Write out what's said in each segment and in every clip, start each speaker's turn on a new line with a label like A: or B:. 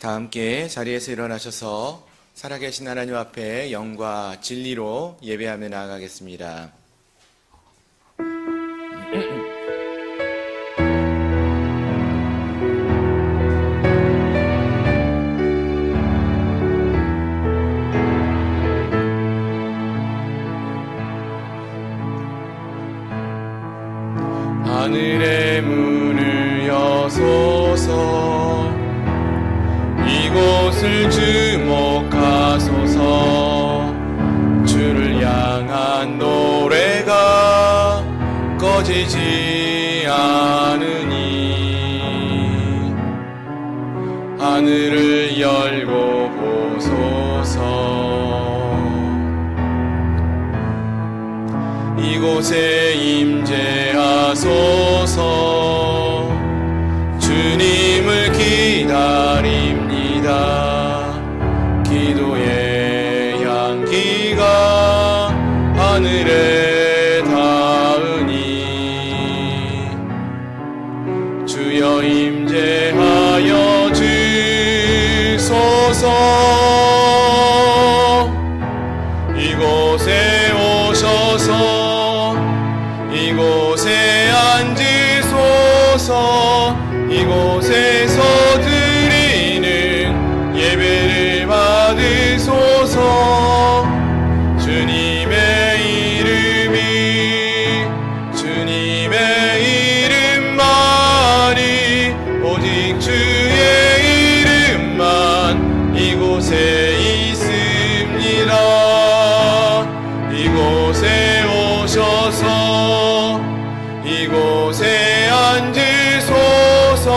A: 다 함께 자리에서 일어나셔서 살아계신 하나님 앞에 영과 진리로 예배하며 나아가겠습니다. 하늘의 문을 여소서, 이곳을 주목하소서. 주를 향한 노래가 꺼지지 않으니 하늘을 열고 보소서. 이곳에 임재하소서. 주님을 기다립니다. 기도의 향기가 하늘에 닿으니 주여 임재하여 주소서. 이곳에 오셔서 이곳에 앉으소서. 이곳에서 드리는 예배를 받으소서. 주님의 이름만이, 오직 주의 이름만 이곳에 있습니다. 이곳에 오셔서 이곳에 앉으소서.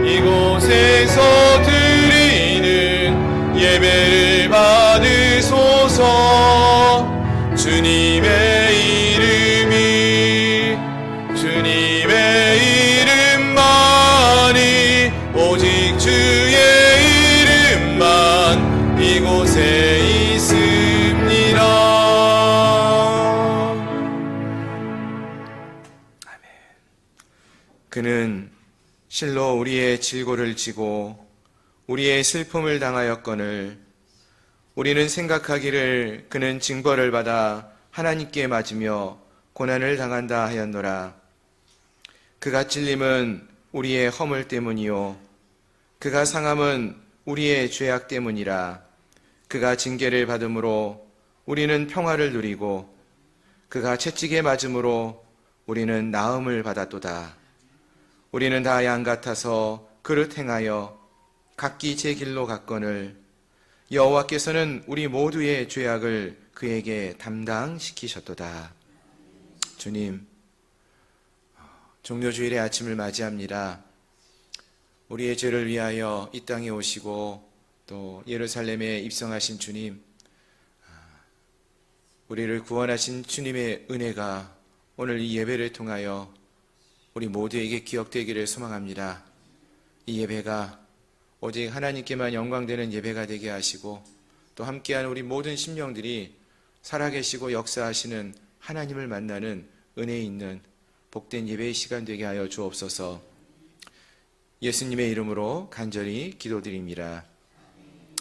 A: 이곳에서 드리는 예배를 받으소서. 주님의 이름만이, 오직 주의 이름만 이곳에 있습니다. 아멘. 그는 실로 우리의 질고를 지고 우리의 슬픔을 당하였거늘 우리는 생각하기를 그는 징벌을 받아 하나님께 맞으며 고난을 당한다 하였노라. 그가 찔림은 우리의 허물 때문이요 그가 상함은 우리의 죄악 때문이라. 그가 징계를 받음으로 우리는 평화를 누리고 그가 채찍에 맞음으로 우리는 나음을 받았도다. 우리는 다 양 같아서 그릇 행하여 각기 제 길로 갔거늘 여호와께서는 우리 모두의 죄악을 그에게 담당시키셨도다. 주님, 종료주일의 아침을 맞이합니다. 우리의 죄를 위하여 이 땅에 오시고 또 예루살렘에 입성하신 주님, 우리를 구원하신 주님의 은혜가 오늘 이 예배를 통하여 우리 모두에게 기억되기를 소망합니다. 이 예배가 오직 하나님께만 영광되는 예배가 되게 하시고 또 함께하는 우리 모든 심령들이 살아계시고 역사하시는 하나님을 만나는 은혜 있는 복된 예배의 시간 되게 하여 주옵소서. 예수님의 이름으로 간절히 기도드립니다.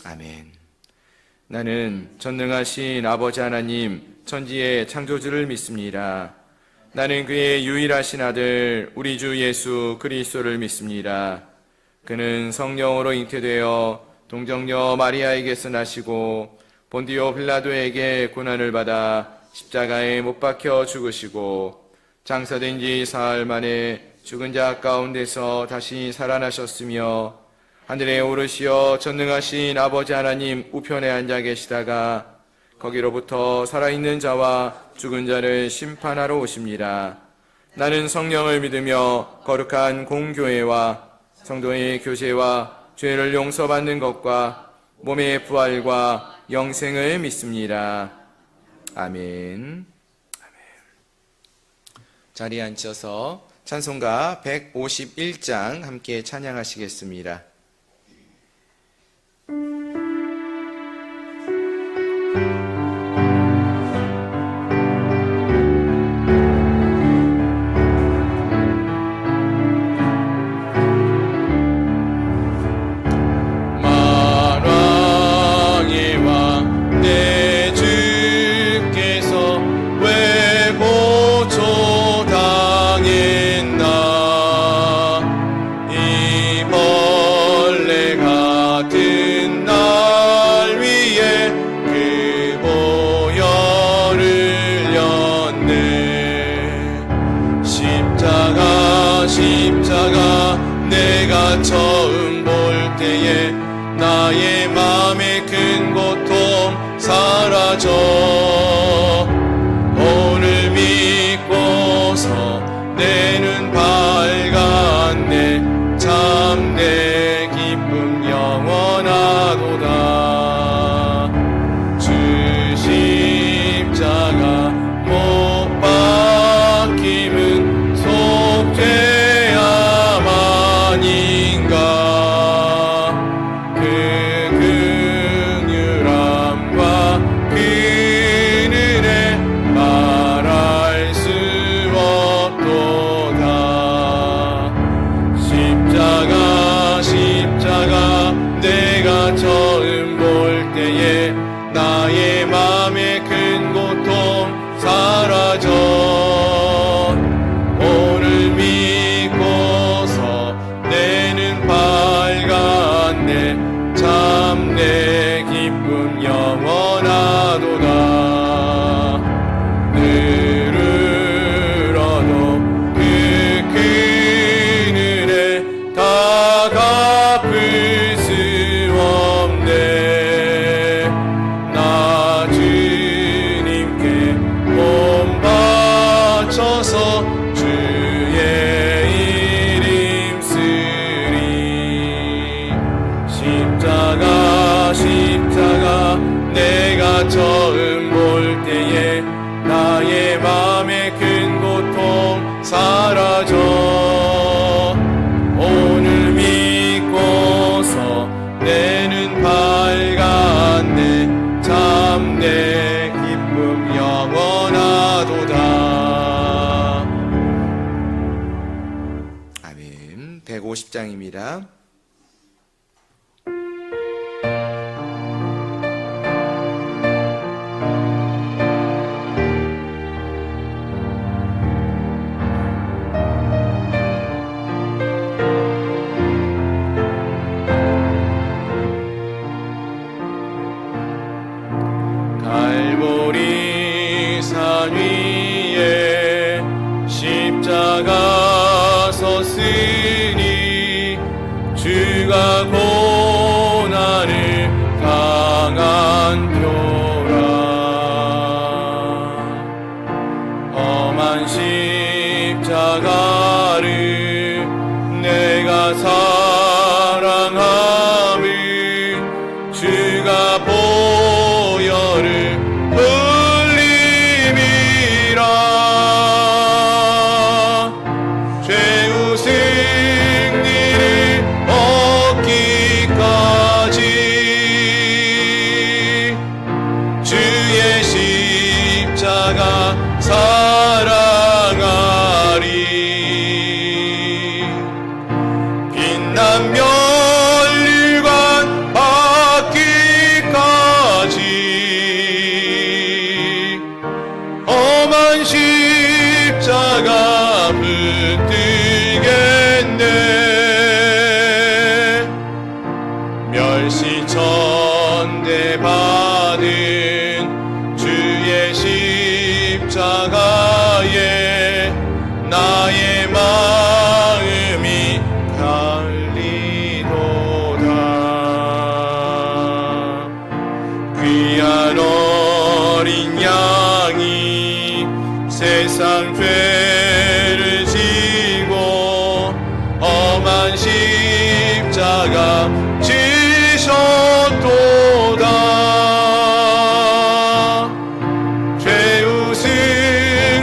A: 아멘. 나는 전능하신 아버지 하나님 천지의 창조주를 믿습니다. 나는 그의 유일하신 아들 우리 주 예수 그리스도를 믿습니다. 그는 성령으로 잉태되어 동정녀 마리아에게서 나시고 본디오 빌라도에게 고난을 받아 십자가에 못 박혀 죽으시고 장사된 지 사흘 만에 죽은 자 가운데서 다시 살아나셨으며 하늘에 오르시어 전능하신 아버지 하나님 우편에 앉아 계시다가 거기로부터 살아있는 자와 죽은 자를 심판하러 오십니다. 나는 성령을 믿으며 거룩한 공교회와 성도의 교제와 죄를 용서받는 것과 몸의 부활과 영생을 믿습니다. 아멘. 자리에 앉으셔서 찬송가 151장 함께 찬양하시겠습니다. 처음 볼 때에 나의 맘의 큰 고통 사라져 오늘 믿고서 내 눈 밝았네 참 내 기쁨 영원하도다 주 십자가 못 박힘은 속죄야만인가 그 긍휼함과 그 은혜 말할 수 없도다 십자가 내가 처음 볼 때에 나의 맘의 큰 고통 사라져 오늘 믿고서 내 눈 밝았네 참 내 기쁨 영원하도다 늘으러도 그 큰 은혜 다 갚을 수 없네 나 주님께 몸 바쳐서 주의 이름 쓰리 십자가 내가 처음 볼 때에 나의 맘의 큰 고통 사라져 오늘 믿고서 내 눈 밝았네 참 내 기쁨 영원하도다 아멘. 150장입니다. 갈보리 산 위에 십자가 섰으니 주가 고난을 당한 표라 험한 십자가를 내가 사랑함을 주가 보혈을 흘림이라 죄우 승리를 얻기까지 주의 십자가 사랑하리 빛난 면류관 받기까지 험한 십자가 붙들겠네 멸시천대 받은 주의 십자가에 나의 마음이 달리도다 귀한 어린 양이 세상 죄를 지고 험한 십자가 지셨도다 죄우 승리를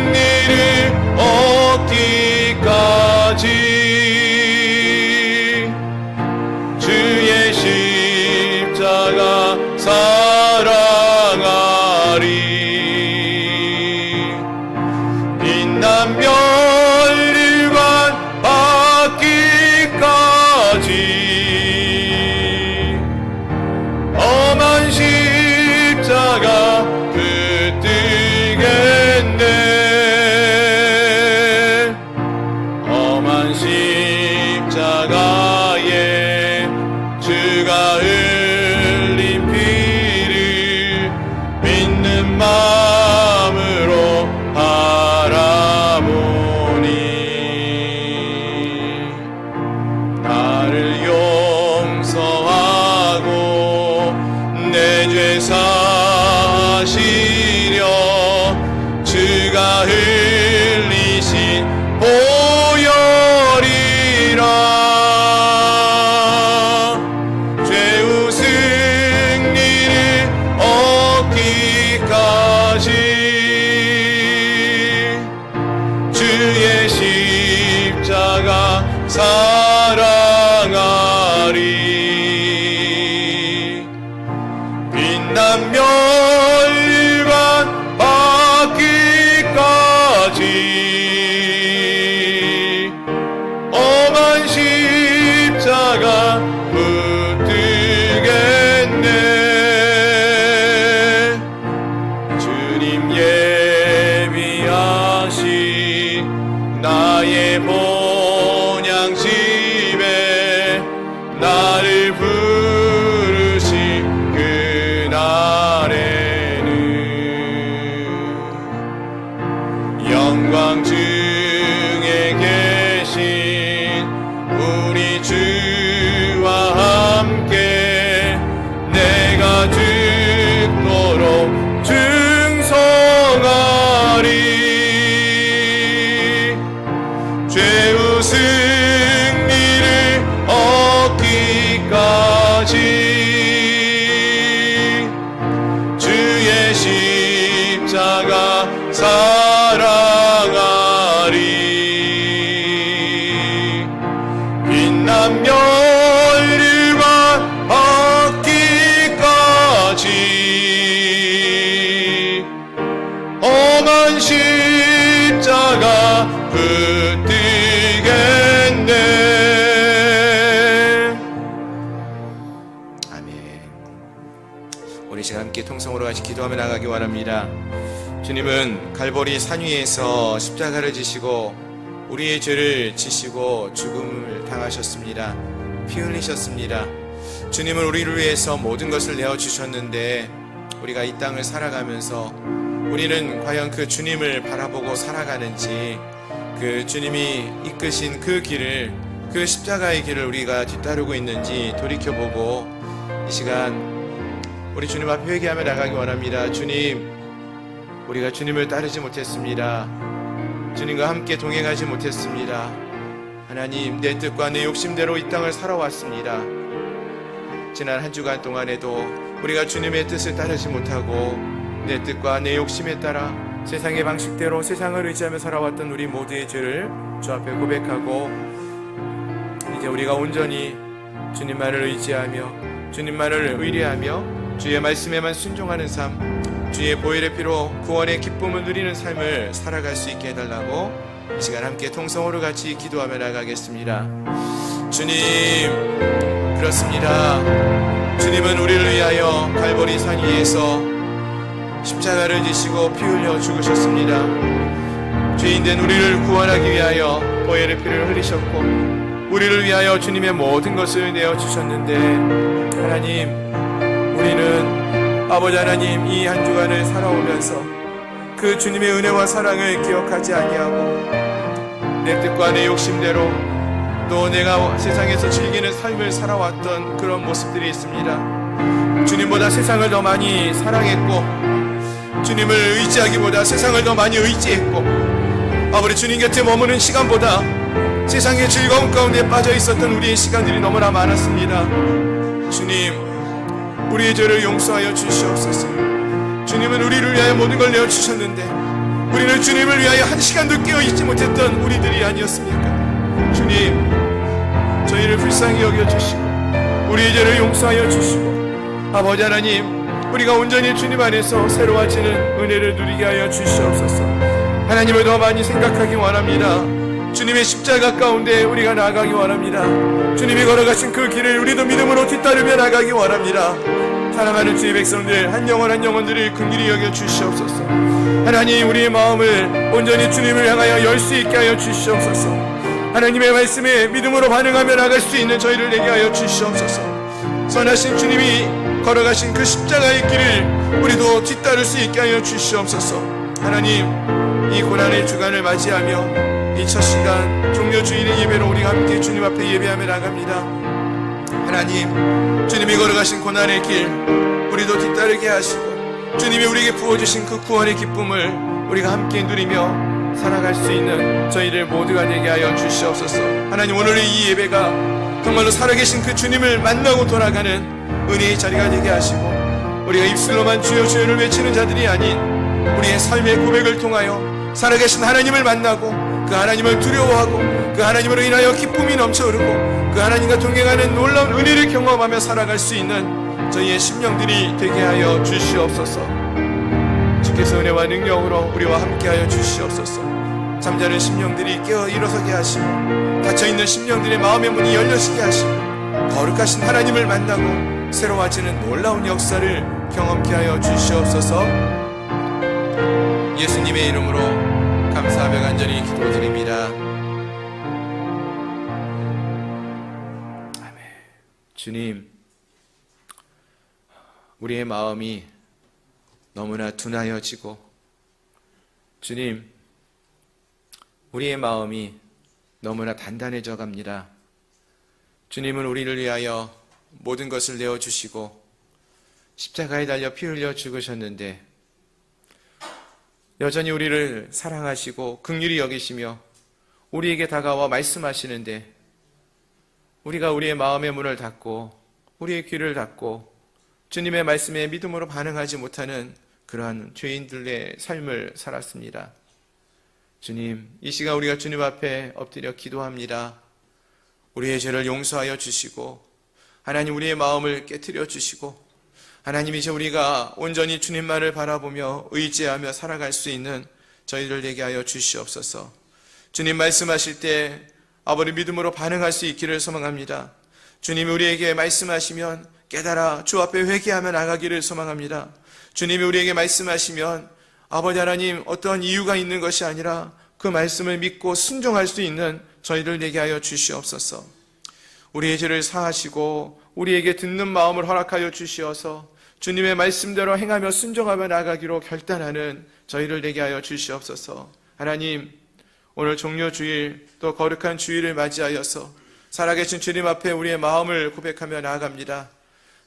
A: 나의 본향집에 나를 부르신 그날에는 영광 중에 계신 우리 주와 함께 내가 듣도록 증송하리. 죄우 승리를 얻기까지 주의 십자가 사랑하리. 빛난 멸류관 얻기까지 험한 십자가 붙들겠네. 아멘. 우리 시간 함께 통성으로 같이 기도하며 나가기 원합니다. 주님은 갈보리 산 위에서 십자가를 지시고 우리의 죄를 지시고 죽음을 당하셨습니다. 피 흘리셨습니다. 주님은 우리를 위해서 모든 것을 내어주셨는데 우리가 이 땅을 살아가면서 우리는 과연 그 주님을 바라보고 살아가는지, 그 주님이 이끄신 그 길을, 그 십자가의 길을 우리가 뒤따르고 있는지 돌이켜보고 이 시간 우리 주님 앞에 회개하며 나가기 원합니다. 주님, 우리가 주님을 따르지 못했습니다. 주님과 함께 동행하지 못했습니다. 하나님, 내 뜻과 내 욕심대로 이 땅을 살아왔습니다. 지난 한 주간 동안에도 우리가 주님의 뜻을 따르지 못하고 내 뜻과 내 욕심에 따라 세상의 방식대로 세상을 의지하며 살아왔던 우리 모두의 죄를 주 앞에 고백하고 이제 우리가 온전히 주님만을 의지하며 주님만을 의뢰하며 주의 말씀에만 순종하는 삶, 주의 보혈의 피로 구원의 기쁨을 누리는 삶을 살아갈 수 있게 해달라고 이 시간 함께 통성으로 같이 기도하며 나가겠습니다. 주님, 그렇습니다. 주님은 우리를 위하여 갈보리 산 위에서 십자가를 지시고 피 흘려 죽으셨습니다. 죄인된 우리를 구원하기 위하여 보혈의 피를 흘리셨고 우리를 위하여 주님의 모든 것을 내어주셨는데, 하나님, 우리는 아버지 하나님 이 한 주간을 살아오면서 그 주님의 은혜와 사랑을 기억하지 아니하고 내 뜻과 내 욕심대로 또 내가 세상에서 즐기는 삶을 살아왔던 그런 모습들이 있습니다. 주님보다 세상을 더 많이 사랑했고 주님을 의지하기보다 세상을 더 많이 의지했고 아버지 주님 곁에 머무는 시간보다 세상의 즐거움 가운데 빠져 있었던 우리의 시간들이 너무나 많았습니다. 주님, 우리의 죄를 용서하여 주시옵소서. 주님은 우리를 위하여 모든 걸 내어주셨는데 우리는 주님을 위하여 한 시간도 깨어있지 못했던 우리들이 아니었습니까? 주님, 저희를 불쌍히 여겨주시고 우리의 죄를 용서하여 주시고 아버지 하나님, 우리가 온전히 주님 안에서 새로워지는 은혜를 누리게 하여 주시옵소서. 하나님을 더 많이 생각하기 원합니다. 주님의 십자가 가운데 우리가 나아가기 원합니다. 주님이 걸어가신 그 길을 우리도 믿음으로 뒤따르며 나가기 원합니다. 사랑하는 주의 백성들 한 영혼 한 영혼들을 긍휼히 여겨 주시옵소서. 하나님, 우리의 마음을 온전히 주님을 향하여 열 수 있게 하여 주시옵소서. 하나님의 말씀에 믿음으로 반응하며 나갈 수 있는 저희를 되게 하여 주시옵소서. 선하신 주님이 걸어가신 그 십자가의 길을 우리도 뒤따를 수 있게 하여 주시옵소서. 하나님, 이 고난의 주간을 맞이하며 이 첫 시간 종려주일의 예배로 우리가 함께 주님 앞에 예배하며 나갑니다. 하나님, 주님이 걸어가신 고난의 길 우리도 뒤따르게 하시고 주님이 우리에게 부어주신 그 구원의 기쁨을 우리가 함께 누리며 살아갈 수 있는 저희들 모두가 되게 하여 주시옵소서. 하나님, 오늘의 이 예배가 정말로 살아계신 그 주님을 만나고 돌아가는 은혜의 자리가 되게 하시고 우리가 입술로만 주여 주여를 외치는 자들이 아닌 우리의 삶의 고백을 통하여 살아계신 하나님을 만나고 그 하나님을 두려워하고 그 하나님으로 인하여 기쁨이 넘쳐흐르고 그 하나님과 동행하는 놀라운 은혜를 경험하며 살아갈 수 있는 저희의 심령들이 되게 하여 주시옵소서. 주께서 은혜와 능력으로 우리와 함께하여 주시옵소서. 잠자는 심령들이 깨어 일어서게 하시고 닫혀있는 심령들의 마음의 문이 열려지게 하시고 거룩하신 하나님을 만나고 새로워지는 놀라운 역사를 경험케 하여 주시옵소서. 예수님의 이름으로 감사합니다. 감사하며 간절히 기도드립니다. 아멘. 주님, 우리의 마음이 너무나 둔하여지고, 주님, 우리의 마음이 너무나 단단해져 갑니다. 주님은 우리를 위하여 모든 것을 내어주시고 십자가에 달려 피 흘려 죽으셨는데 여전히 우리를 사랑하시고 긍휼히 여기시며 우리에게 다가와 말씀하시는데 우리가 우리의 마음의 문을 닫고 우리의 귀를 닫고 주님의 말씀에 믿음으로 반응하지 못하는 그러한 죄인들의 삶을 살았습니다. 주님, 이 시간 우리가 주님 앞에 엎드려 기도합니다. 우리의 죄를 용서하여 주시고 하나님 우리의 마음을 깨트려 주시고 하나님 이제 우리가 온전히 주님만을 바라보며 의지하며 살아갈 수 있는 저희를 되게 하여 주시옵소서. 주님 말씀하실 때 아버지 믿음으로 반응할 수 있기를 소망합니다. 주님이 우리에게 말씀하시면 깨달아 주 앞에 회개하며 나가기를 소망합니다. 주님이 우리에게 말씀하시면 아버지 하나님 어떠한 이유가 있는 것이 아니라 그 말씀을 믿고 순종할 수 있는 저희를 되게 하여 주시옵소서. 우리의 죄를 사하시고 우리에게 듣는 마음을 허락하여 주시어서 주님의 말씀대로 행하며 순종하며 나가기로 결단하는 저희를 되게 하여 주시옵소서. 하나님, 오늘 종료주일 또 거룩한 주일을 맞이하여서 살아계신 주님 앞에 우리의 마음을 고백하며 나아갑니다.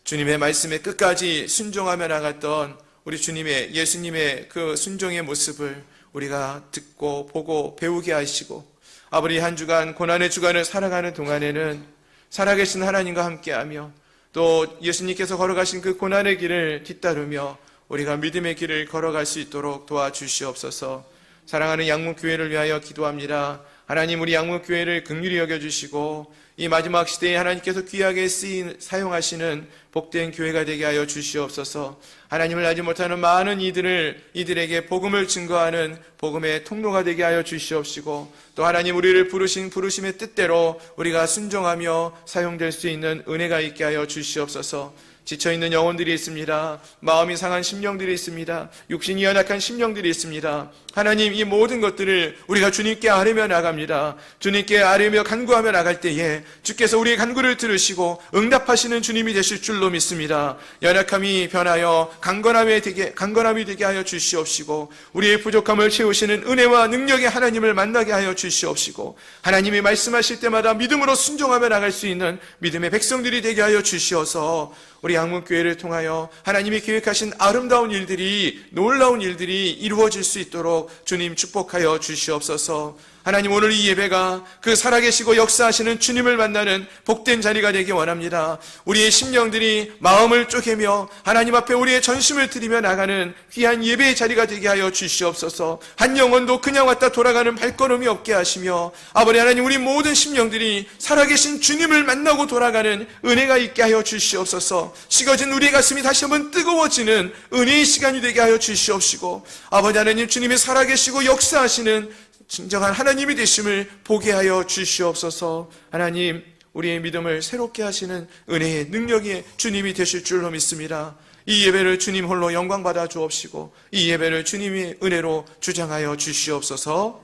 A: 주님의 말씀에 끝까지 순종하며 나갔던 우리 주님의 예수님의 그 순종의 모습을 우리가 듣고 보고 배우게 하시고 아버지 한 주간 고난의 주간을 살아가는 동안에는 살아계신 하나님과 함께하며 또 예수님께서 걸어가신 그 고난의 길을 뒤따르며 우리가 믿음의 길을 걸어갈 수 있도록 도와주시옵소서. 사랑하는 양문교회를 위하여 기도합니다. 하나님 우리 양문교회를 긍휼히 여겨주시고 이 마지막 시대에 하나님께서 귀하게 사용하시는 복된 교회가 되게 하여 주시옵소서. 하나님을 알지 못하는 많은 이들에게 복음을 증거하는 복음의 통로가 되게 하여 주시옵시고 또 하나님 우리를 부르신 부르심의 뜻대로 우리가 순종하며 사용될 수 있는 은혜가 있게 하여 주시옵소서. 지쳐있는 영혼들이 있습니다. 마음이 상한 심령들이 있습니다. 육신이 연약한 심령들이 있습니다. 하나님 이 모든 것들을 우리가 주님께 아뢰며 나갑니다. 주님께 아뢰며 간구하며 나갈 때에 주께서 우리의 간구를 들으시고 응답하시는 주님이 되실 줄로 믿습니다. 연약함이 변하여 강건함이 되게 하여 주시옵시고 우리의 부족함을 채우시는 은혜와 능력의 하나님을 만나게 하여 주시옵시고 하나님이 말씀하실 때마다 믿음으로 순종하며 나갈 수 있는 믿음의 백성들이 되게 하여 주시어서 우리 양문교회를 통하여 하나님이 계획하신 아름다운 일들이 놀라운 일들이 이루어질 수 있도록 주님 축복하여 주시옵소서. 하나님 오늘 이 예배가 그 살아계시고 역사하시는 주님을 만나는 복된 자리가 되기 원합니다. 우리의 심령들이 마음을 쪼개며 하나님 앞에 우리의 전심을 드리며 나가는 귀한 예배의 자리가 되게 하여 주시옵소서. 한 영혼도 그냥 왔다 돌아가는 발걸음이 없게 하시며 아버지 하나님 우리 모든 심령들이 살아계신 주님을 만나고 돌아가는 은혜가 있게 하여 주시옵소서. 식어진 우리의 가슴이 다시 한번 뜨거워지는 은혜의 시간이 되게 하여 주시옵시고 아버지 하나님 주님이 살아계시고 역사하시는 진정한 하나님이 되심을 보게 하여 주시옵소서. 하나님 우리의 믿음을 새롭게 하시는 은혜의 능력이 주님이 되실 줄로 믿습니다. 이 예배를 주님 홀로 영광 받아 주옵시고 이 예배를 주님의 은혜로 주장하여 주시옵소서.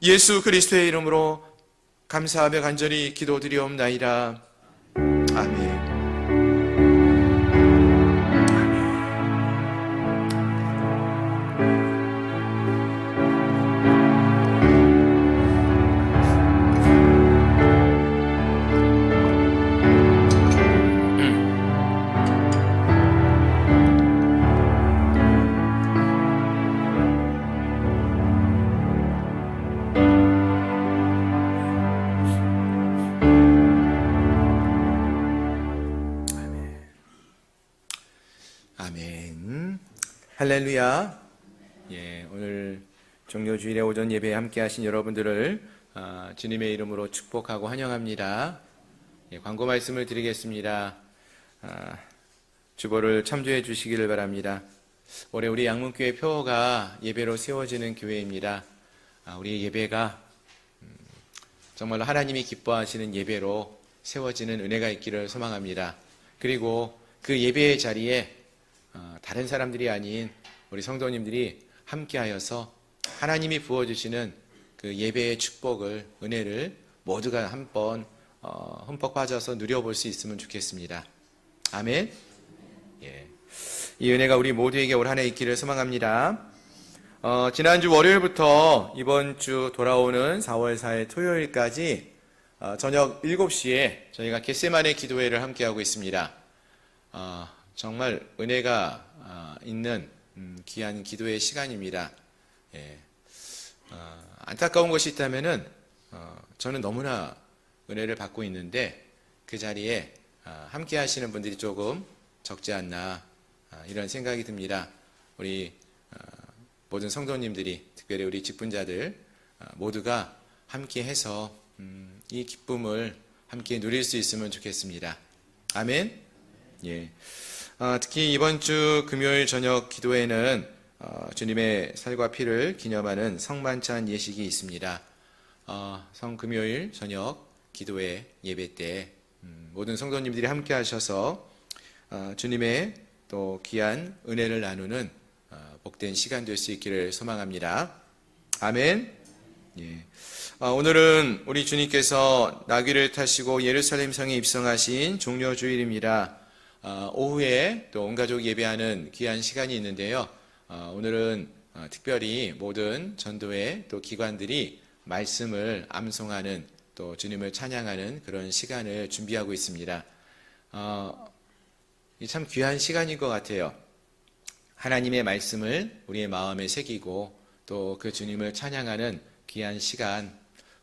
A: 예수 그리스도의 이름으로 감사하며 간절히 기도드리옵나이다. 아멘. 아멘. 할렐루야. 예, 오늘 종료주일의 오전 예배에 함께 하신 여러분들을 주님의 이름으로 축복하고 환영합니다. 예, 광고 말씀을 드리겠습니다. 주보를 참조해 주시기를 바랍니다. 올해 우리 양문교회 표어가 예배로 세워지는 교회입니다. 우리 예배가 정말로 하나님이 기뻐하시는 예배로 세워지는 은혜가 있기를 소망합니다. 그리고 그 예배의 자리에 다른 사람들이 아닌 우리 성도님들이 함께하여서 하나님이 부어주시는 그 예배의 축복을, 은혜를 모두가 한번 흠뻑 빠져서 누려볼 수 있으면 좋겠습니다. 아멘. 예. 이 은혜가 우리 모두에게 올 한 해 있기를 소망합니다. 지난주 월요일부터 이번 주 돌아오는 4월 4일 토요일까지 저녁 7시에 저희가 겟세마네 기도회를 함께하고 있습니다. 정말 은혜가 있는 귀한 기도의 시간입니다. 예. 안타까운 것이 있다면은 저는 너무나 은혜를 받고 있는데 그 자리에 함께 하시는 분들이 조금 적지 않나 이런 생각이 듭니다. 우리 모든 성도님들이, 특별히 우리 직분자들 모두가 함께 해서 이 기쁨을 함께 누릴 수 있으면 좋겠습니다. 아멘. 예. 특히 이번 주 금요일 저녁 기도회는 주님의 살과 피를 기념하는 성만찬 예식이 있습니다. 성금요일 저녁 기도회 예배 때 모든 성도님들이 함께 하셔서 주님의 또 귀한 은혜를 나누는 복된 시간 될 수 있기를 소망합니다. 아멘. 예. 오늘은 우리 주님께서 나귀를 타시고 예루살렘 성에 입성하신 종려주일입니다. 오후에 또 온 가족 예배하는 귀한 시간이 있는데요. 오늘은 특별히 모든 전도회 또 기관들이 말씀을 암송하는 또 주님을 찬양하는 그런 시간을 준비하고 있습니다. 참 귀한 시간인 것 같아요. 하나님의 말씀을 우리의 마음에 새기고 또 그 주님을 찬양하는 귀한 시간,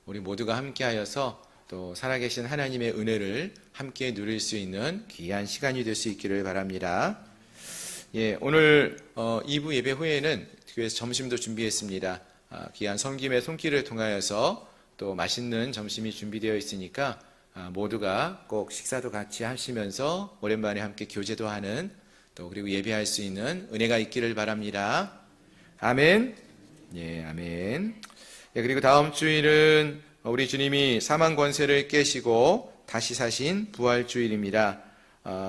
A: 우리 모두가 함께하여서 또 살아계신 하나님의 은혜를 함께 누릴 수 있는 귀한 시간이 될 수 있기를 바랍니다. 예, 오늘 2부 예배 후에는 교회에서 점심도 준비했습니다. 귀한 섬김의 손길을 통하여서 또 맛있는 점심이 준비되어 있으니까 모두가 꼭 식사도 같이 하시면서 오랜만에 함께 교제도 하는 또 그리고 예배할 수 있는 은혜가 있기를 바랍니다. 아멘. 예, 아멘. 예, 그리고 다음 주일은 우리 주님이 사망 권세를 깨시고 다시 사신 부활주일입니다.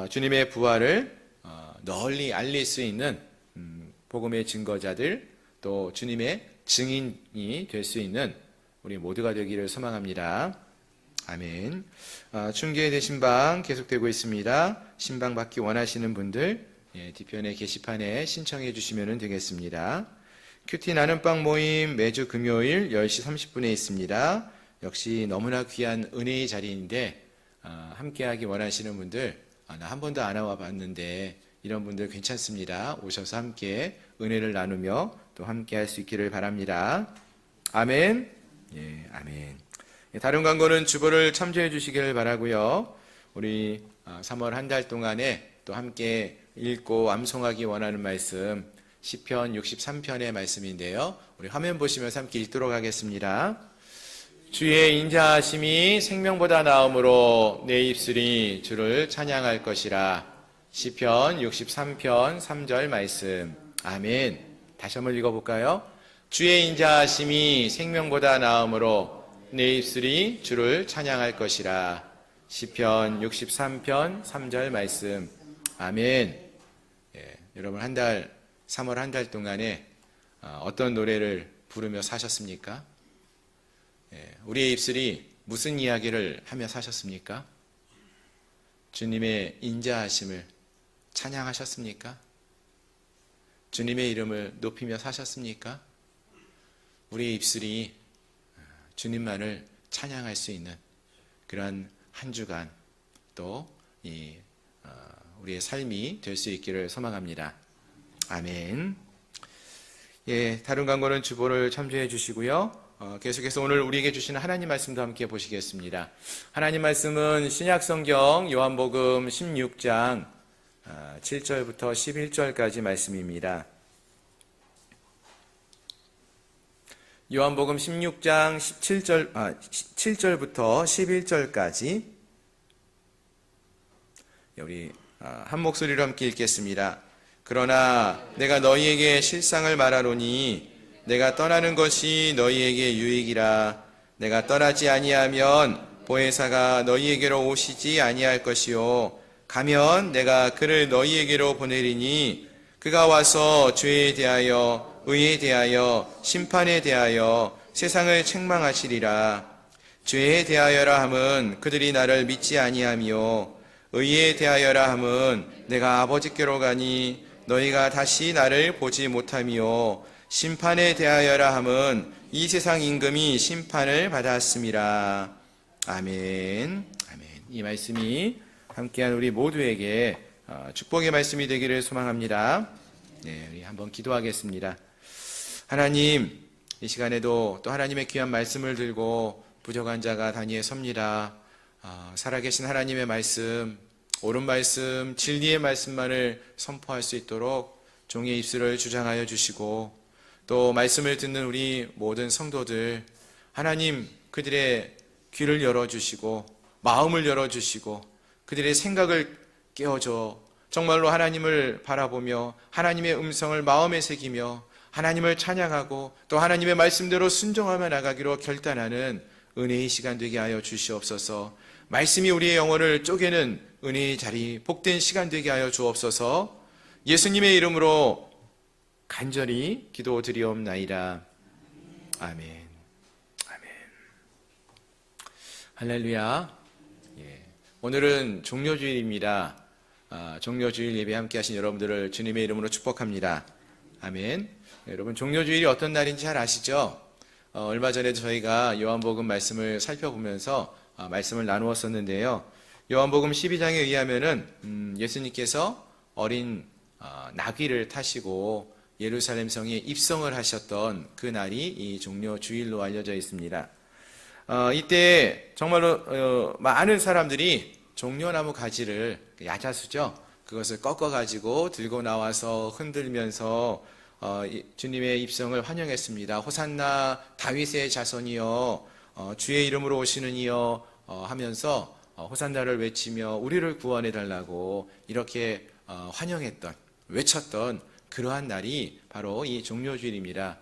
A: 주님의 부활을 널리 알릴 수 있는 복음의 증거자들 또 주님의 증인이 될 수 있는 우리 모두가 되기를 소망합니다. 아멘. 중계 대신방 계속되고 있습니다. 신방 받기 원하시는 분들 뒤편의 게시판에 신청해 주시면 되겠습니다. 큐티 나눔방 모임 매주 금요일 10시 30분에 있습니다. 역시 너무나 귀한 은혜의 자리인데 함께하기 원하시는 분들, 나 한 번도 안 와봤는데 이런 분들 괜찮습니다. 오셔서 함께 은혜를 나누며 또 함께 할 수 있기를 바랍니다. 아멘. 예, 아멘. 다른 광고는 주보를 참조해 주시기를 바라고요. 우리 3월 한 달 동안에 또 함께 읽고 암송하기 원하는 말씀 시편 63편의 말씀인데요. 우리 화면 보시면서 함께 읽도록 하겠습니다. 주의 인자하심이 생명보다 나음으로 내 입술이 주를 찬양할 것이라. 시편 63편 3절 말씀. 아멘. 다시 한번 읽어볼까요? 주의 인자하심이 생명보다 나음으로 내 입술이 주를 찬양할 것이라. 시편 63편 3절 말씀. 아멘. 예, 여러분 3월 한 달 동안에 어떤 노래를 부르며 사셨습니까? 예, 우리의 입술이 무슨 이야기를 하며 사셨습니까? 주님의 인자하심을 찬양하셨습니까? 주님의 이름을 높이며 사셨습니까? 우리의 입술이 주님만을 찬양할 수 있는 그런 한 주간 또 우리의 삶이 될 수 있기를 소망합니다. 아멘. 예, 다른 광고는 주보를 참조해 주시고요. 계속해서 오늘 우리에게 주시는 하나님 말씀도 함께 보시겠습니다. 하나님 말씀은 신약성경 요한복음 16장 7절부터 11절까지 말씀입니다. 요한복음 16장 7절부터 11절까지 우리 한 목소리로 함께 읽겠습니다. 그러나 내가 너희에게 실상을 말하노니 내가 떠나는 것이 너희에게 유익이라. 내가 떠나지 아니하면 보혜사가 너희에게로 오시지 아니할 것이요 가면 내가 그를 너희에게로 보내리니 그가 와서 죄에 대하여 의에 대하여 심판에 대하여 세상을 책망하시리라. 죄에 대하여라 함은 그들이 나를 믿지 아니하며 의에 대하여라 함은 내가 아버지께로 가니 너희가 다시 나를 보지 못하며 심판에 대하여라 함은 이 세상 임금이 심판을 받았음이라. 아멘. 아멘. 이 말씀이 함께한 우리 모두에게 축복의 말씀이 되기를 소망합니다. 네, 우리 한번 기도하겠습니다. 하나님, 이 시간에도 또 하나님의 귀한 말씀을 들고 부족한 자가 단위에 섭니다. 살아계신 하나님의 말씀, 옳은 말씀, 진리의 말씀만을 선포할 수 있도록 종의 입술을 주장하여 주시고, 또 말씀을 듣는 우리 모든 성도들, 하나님 그들의 귀를 열어주시고 마음을 열어주시고 그들의 생각을 깨워줘 정말로 하나님을 바라보며 하나님의 음성을 마음에 새기며 하나님을 찬양하고 또 하나님의 말씀대로 순종하며 나가기로 결단하는 은혜의 시간 되게 하여 주시옵소서. 말씀이 우리의 영혼을 쪼개는 은혜의 자리, 복된 시간 되게 하여 주옵소서. 예수님의 이름으로 간절히 기도드리옵나이다. 아멘. 아멘. 할렐루야. 오늘은 종료주일입니다. 종료주일 예배 함께 하신 여러분들을 주님의 이름으로 축복합니다. 아멘. 여러분, 종료주일이 어떤 날인지 잘 아시죠? 얼마 전에 저희가 요한복음 말씀을 살펴보면서 말씀을 나누었었는데요. 요한복음 12장에 의하면은 예수님께서 어린 나귀를 타시고 예루살렘 성에 입성을 하셨던 그 날이 이 종료주일로 알려져 있습니다. 이때 정말로 많은 사람들이 종려나무 가지를, 야자수죠, 그것을 꺾어가지고 들고 나와서 흔들면서 주님의 입성을 환영했습니다. 호산나 다윗의 자손이여, 주의 이름으로 오시는 이여 하면서 호산나를 외치며 우리를 구원해 달라고 이렇게 환영했던, 외쳤던 그러한 날이 바로 이 종료주일입니다.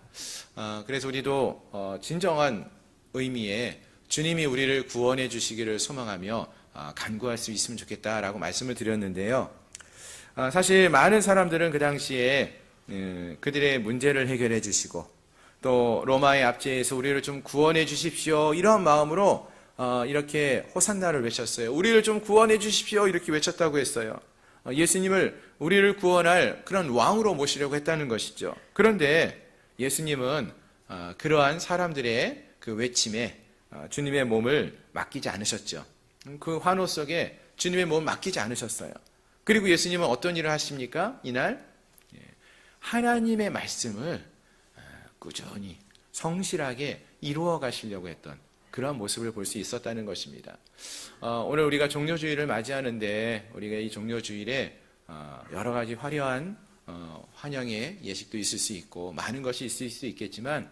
A: 그래서 우리도 진정한 의미의 주님이 우리를 구원해 주시기를 소망하며 간구할 수 있으면 좋겠다라고 말씀을 드렸는데요. 사실 많은 사람들은 그 당시에 그들의 문제를 해결해 주시고 또 로마의 압제에서 우리를 좀 구원해 주십시오, 이런 마음으로 이렇게 호산나를 외쳤어요. 우리를 좀 구원해 주십시오, 이렇게 외쳤다고 했어요. 예수님을, 우리를 구원할 그런 왕으로 모시려고 했다는 것이죠. 그런데 예수님은 그러한 사람들의 그 외침에 주님의 몸을 맡기지 않으셨죠. 그 환호 속에 주님의 몸을 맡기지 않으셨어요. 그리고 예수님은 어떤 일을 하십니까? 이날 하나님의 말씀을 꾸준히 성실하게 이루어 가시려고 했던 그런 모습을 볼 수 있었다는 것입니다. 오늘 우리가 종료주일을 맞이하는데 우리가 이 종료주일에 여러 가지 화려한 환영의 예식도 있을 수 있고 많은 것이 있을 수 있겠지만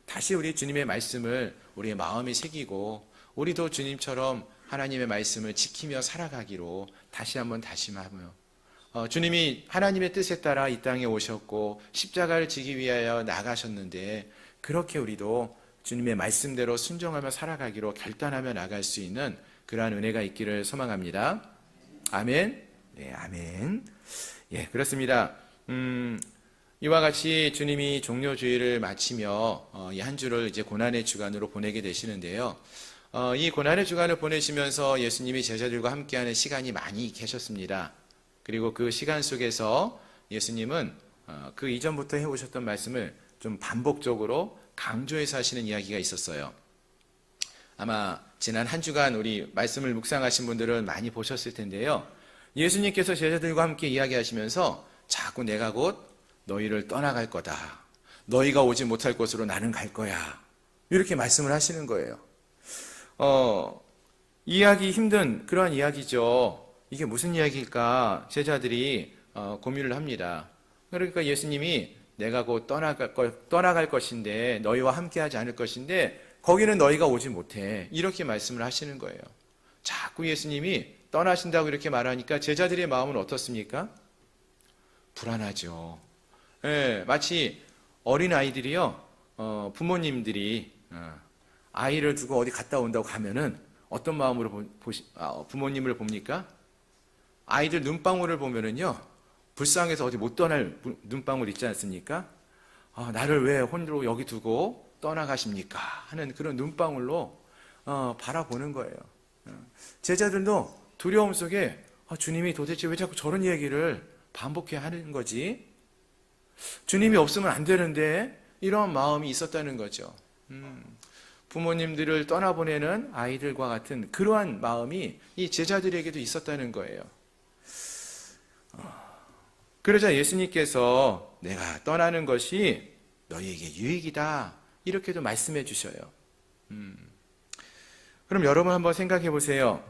A: 다시 우리 주님의 말씀을 우리의 마음에 새기고 우리도 주님처럼 하나님의 말씀을 지키며 살아가기로 다시 한번 다짐하며 주님이 하나님의 뜻에 따라 이 땅에 오셨고 십자가를 지기 위하여 나가셨는데 그렇게 우리도 주님의 말씀대로 순종하며 살아가기로 결단하며 나갈 수 있는 그러한 은혜가 있기를 소망합니다. 아멘. 네, 아멘. 예, 그렇습니다. 이와 같이 주님이 종료주일을 마치며 이 한 주를 이제 고난의 주간으로 보내게 되시는데요. 이 고난의 주간을 보내시면서 예수님이 제자들과 함께하는 시간이 많이 계셨습니다. 그리고 그 시간 속에서 예수님은 그 이전부터 해오셨던 말씀을 좀 반복적으로 강조해서 하시는 이야기가 있었어요. 아마 지난 한 주간 우리 말씀을 묵상하신 분들은 많이 보셨을 텐데요. 예수님께서 제자들과 함께 이야기하시면서 자꾸 내가 곧 너희를 떠나갈 거다, 너희가 오지 못할 곳으로 나는 갈 거야, 이렇게 말씀을 하시는 거예요. 이해하기 힘든 그러한 이야기죠. 이게 무슨 이야기일까 제자들이 고민을 합니다. 그러니까 예수님이 내가 곧 떠나갈 것인데 너희와 함께하지 않을 것인데 거기는 너희가 오지 못해, 이렇게 말씀을 하시는 거예요. 자꾸 예수님이 떠나신다고 이렇게 말하니까 제자들의 마음은 어떻습니까? 불안하죠. 예, 마치 어린아이들이요, 부모님들이 아이를 두고 어디 갔다 온다고 하면은 어떤 마음으로 부모님을 봅니까? 아이들 눈방울을 보면은요, 불쌍해서 어디 못 떠날 눈방울 있지 않습니까? 나를 왜 혼자로 여기 두고 떠나가십니까? 하는 그런 눈방울로 바라보는 거예요. 제자들도 두려움 속에 주님이 도대체 왜 자꾸 저런 얘기를 반복해야 하는 거지? 주님이 없으면 안 되는데 이런 마음이 있었다는 거죠. 부모님들을 떠나보내는 아이들과 같은 그러한 마음이 이 제자들에게도 있었다는 거예요. 그러자 예수님께서 내가 떠나는 것이 너희에게 유익이다 이렇게도 말씀해 주셔요. 그럼 여러분 한번 생각해 보세요.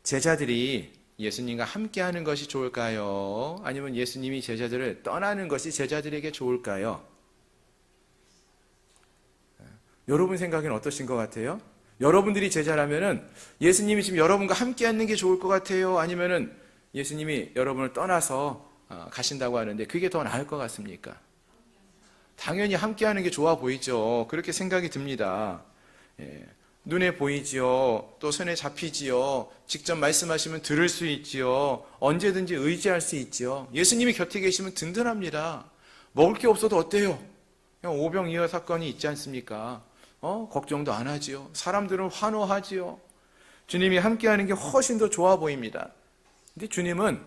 A: 제자들이 예수님과 함께하는 것이 좋을까요? 아니면 예수님이 제자들을 떠나는 것이 제자들에게 좋을까요? 여러분 생각에는 어떠신 것 같아요? 여러분들이 제자라면은 예수님이 지금 여러분과 함께하는 게 좋을 것 같아요? 아니면은 예수님이 여러분을 떠나서 가신다고 하는데 그게 더 나을 것 같습니까? 당연히 함께하는 게 좋아 보이죠. 그렇게 생각이 듭니다. 눈에 보이지요. 또 손에 잡히지요. 직접 말씀하시면 들을 수 있지요. 언제든지 의지할 수 있지요. 예수님이 곁에 계시면 든든합니다. 먹을 게 없어도 어때요? 그냥 오병이어 사건이 있지 않습니까? 걱정도 안 하지요. 사람들은 환호하지요. 주님이 함께하는 게 훨씬 더 좋아 보입니다. 근데 주님은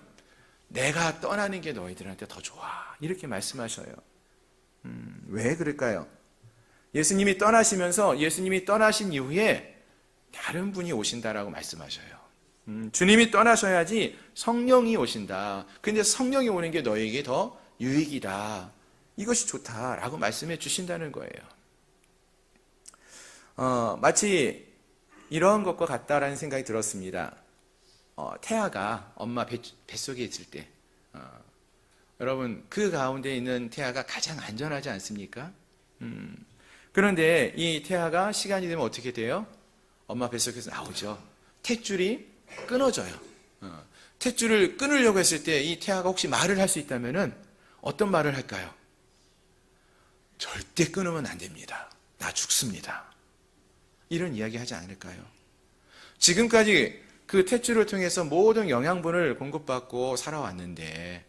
A: 내가 떠나는 게 너희들한테 더 좋아 이렇게 말씀하셔요. 왜 그럴까요? 예수님이 떠나시면서 예수님이 떠나신 이후에 다른 분이 오신다라고 말씀하셔요. 주님이 떠나셔야지 성령이 오신다. 근데 성령이 오는 게 너에게 더 유익이다. 이것이 좋다라고 말씀해 주신다는 거예요. 마치 이런 것과 같다라는 생각이 들었습니다. 태아가 엄마 뱃속에 있을 때 여러분 그 가운데 있는 태아가 가장 안전하지 않습니까? 그런데 이 태아가 시간이 되면 어떻게 돼요? 엄마 뱃속에서 나오죠. 탯줄이 끊어져요. 탯줄을 끊으려고 했을 때 이 태아가 혹시 말을 할 수 있다면 어떤 말을 할까요? 절대 끊으면 안 됩니다. 나 죽습니다. 이런 이야기 하지 않을까요? 지금까지 그 탯줄을 통해서 모든 영양분을 공급받고 살아왔는데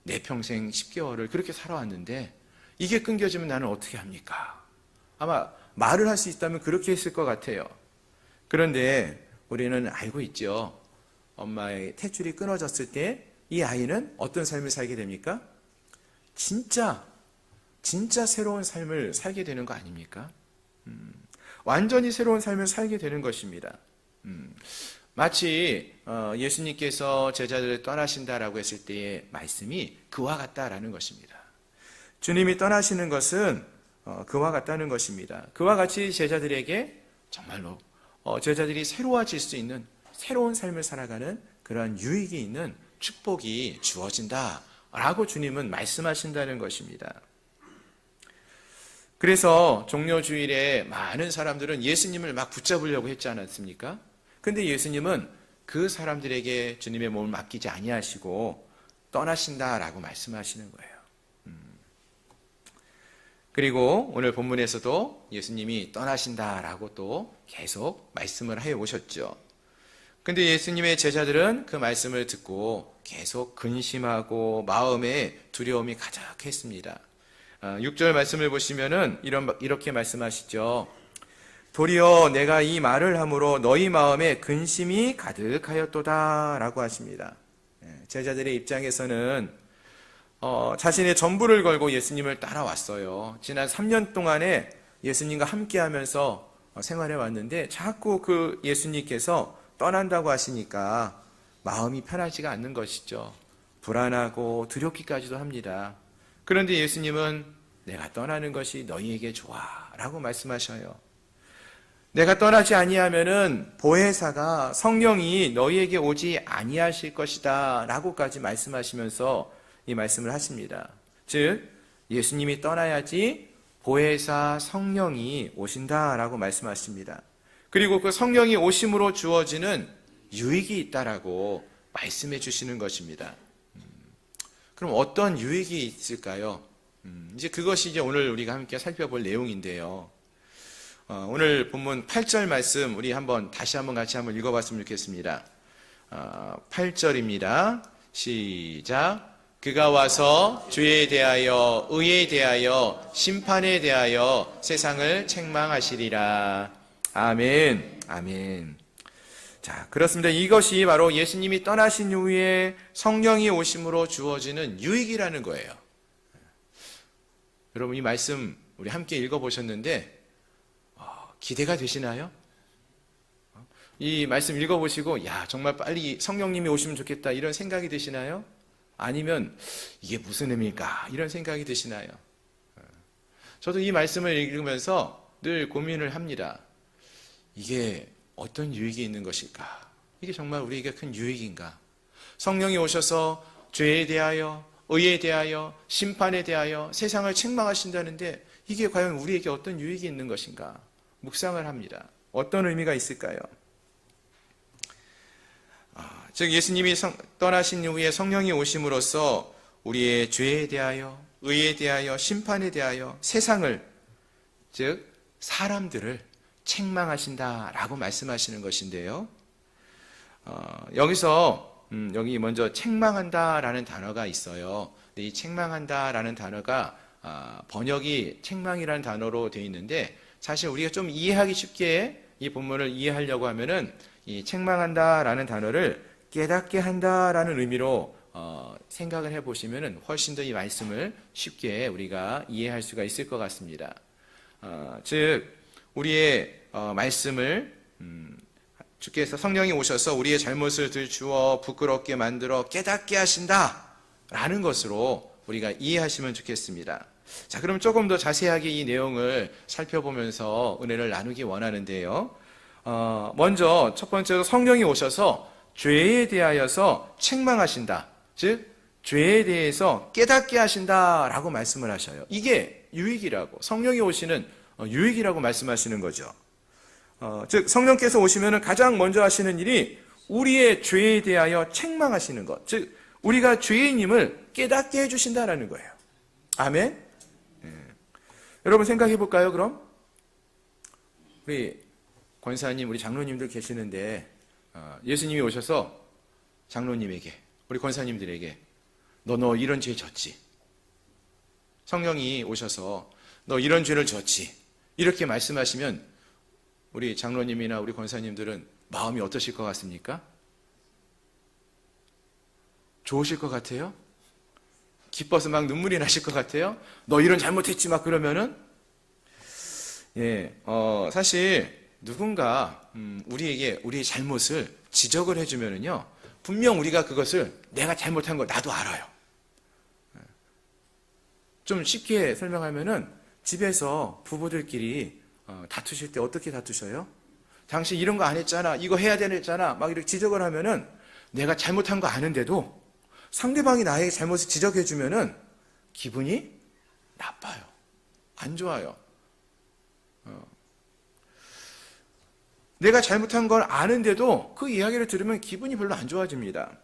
A: 내 평생 10개월을 그렇게 살아왔는데 이게 끊겨지면 나는 어떻게 합니까? 아마 말을 할 수 있다면 그렇게 했을 것 같아요. 그런데 우리는 알고 있죠. 엄마의 탯줄이 끊어졌을 때 이 아이는 어떤 삶을 살게 됩니까? 진짜 새로운 삶을 살게 되는 거 아닙니까? 완전히 새로운 삶을 살게 되는 것입니다. 마치 예수님께서 제자들을 떠나신다라고 했을 때의 말씀이 그와 같다라는 것입니다. 주님이 떠나시는 것은 그와 같다는 것입니다. 그와 같이 제자들에게 정말로 제자들이 새로워질 수 있는 새로운 삶을 살아가는 그러한 유익이 있는 축복이 주어진다라고 주님은 말씀하신다는 것입니다. 그래서 종료주일에 많은 사람들은 예수님을 막 붙잡으려고 했지 않았습니까? 근데 예수님은 그 사람들에게 주님의 몸을 맡기지 아니하시고 떠나신다라고 말씀하시는 거예요. 그리고 오늘 본문에서도 예수님이 떠나신다라고 또 계속 말씀을 해 오셨죠. 근데 예수님의 제자들은 그 말씀을 듣고 계속 근심하고 마음에 두려움이 가득했습니다. 6절 말씀을 보시면은 이렇게 말씀하시죠. 도리어 내가 이 말을 함으로 너희 마음에 근심이 가득하였도다 라고 하십니다. 제자들의 입장에서는 자신의 전부를 걸고 예수님을 따라왔어요. 지난 3년 동안에 예수님과 함께하면서 생활해 왔는데 자꾸 그 예수님께서 떠난다고 하시니까 마음이 편하지가 않는 것이죠. 불안하고 두렵기까지도 합니다. 그런데 예수님은 내가 떠나는 것이 너희에게 좋아 라고 말씀하셔요. 내가 떠나지 아니하면은 보혜사가 성령이 너희에게 오지 아니하실 것이다 라고까지 말씀하시면서 이 말씀을 하십니다. 즉 예수님이 떠나야지 보혜사 성령이 오신다라고 말씀하십니다. 그리고 그 성령이 오심으로 주어지는 유익이 있다라고 말씀해 주시는 것입니다. 그럼 어떤 유익이 있을까요? 이제 그것이 이제 오늘 우리가 함께 살펴볼 내용인데요. 오늘 본문 8절 말씀 우리 다시 한번 같이 한번 읽어봤으면 좋겠습니다. 8절입니다. 시작. 그가 와서 죄에 대하여 의에 대하여 심판에 대하여 세상을 책망하시리라. 아멘. 아멘. 자, 그렇습니다. 이것이 바로 예수님이 떠나신 이후에 성령이 오심으로 주어지는 유익이라는 거예요. 여러분, 이 말씀 우리 함께 읽어보셨는데 기대가 되시나요? 이 말씀 읽어보시고 야, 정말 빨리 성령님이 오시면 좋겠다 이런 생각이 드시나요? 아니면 이게 무슨 의미일까 이런 생각이 드시나요? 저도 이 말씀을 읽으면서 늘 고민을 합니다. 이게 어떤 유익이 있는 것일까? 이게 정말 우리에게 큰 유익인가? 성령이 오셔서 죄에 대하여 의에 대하여 심판에 대하여 세상을 책망하신다는데 이게 과연 우리에게 어떤 유익이 있는 것인가? 묵상을 합니다. 어떤 의미가 있을까요? 즉 예수님이 떠나신 이후에 성령이 오심으로써 우리의 죄에 대하여 의에 대하여 심판에 대하여 세상을, 즉 사람들을 책망하신다라고 말씀하시는 것인데요. 여기서 여기 먼저 책망한다라는 단어가 있어요. 근데 이 책망한다라는 단어가 번역이 책망이라는 단어로 되어 있는데 사실 우리가 좀 이해하기 쉽게 이 본문을 이해하려고 하면은 이 책망한다라는 단어를 깨닫게 한다라는 의미로 생각을 해보시면은 훨씬 더 이 말씀을 쉽게 우리가 이해할 수가 있을 것 같습니다. 즉 우리의 말씀을 주께서 성령이 오셔서 우리의 잘못을 들추어 부끄럽게 만들어 깨닫게 하신다라는 것으로 우리가 이해하시면 좋겠습니다. 자, 그럼 조금 더 자세하게 이 내용을 살펴보면서 은혜를 나누기 원하는데요. 먼저 첫 번째로 성령이 오셔서 죄에 대하여서 책망하신다. 즉 죄에 대해서 깨닫게 하신다라고 말씀을 하셔요. 이게 유익이라고, 성령이 오시는 유익이라고 말씀하시는 거죠. 즉 성령께서 오시면 가장 먼저 하시는 일이 우리의 죄에 대하여 책망하시는 것, 즉 우리가 죄인임을 깨닫게 해주신다라는 거예요. 아멘. 여러분 생각해 볼까요? 그럼 우리 권사님, 우리 장로님들 계시는데 예수님이 오셔서 장로님에게, 우리 권사님들에게 너 이런 죄 졌지, 성령이 오셔서 너 이런 죄를 졌지 이렇게 말씀하시면 우리 장로님이나 우리 권사님들은 마음이 어떠실 것 같습니까? 좋으실 것 같아요? 기뻐서 막 눈물이 나실 것 같아요? 너 이런 잘못했지 막 그러면은 사실 누군가 우리에게 우리의 잘못을 지적을 해주면은요 분명 우리가 그것을 내가 잘못한 걸 나도 알아요. 좀 쉽게 설명하면은 집에서 부부들끼리 다투실 때 어떻게 다투셔요? 당신 이런 거 안 했잖아, 이거 해야 되잖아 막 이렇게 지적을 하면은 내가 잘못한 거 아는데도 상대방이 나에게 잘못을 지적해 주면은 기분이 나빠요. 안 좋아요. 내가 잘못한 걸 아는데도 그 이야기를 들으면 기분이 별로 안 좋아집니다.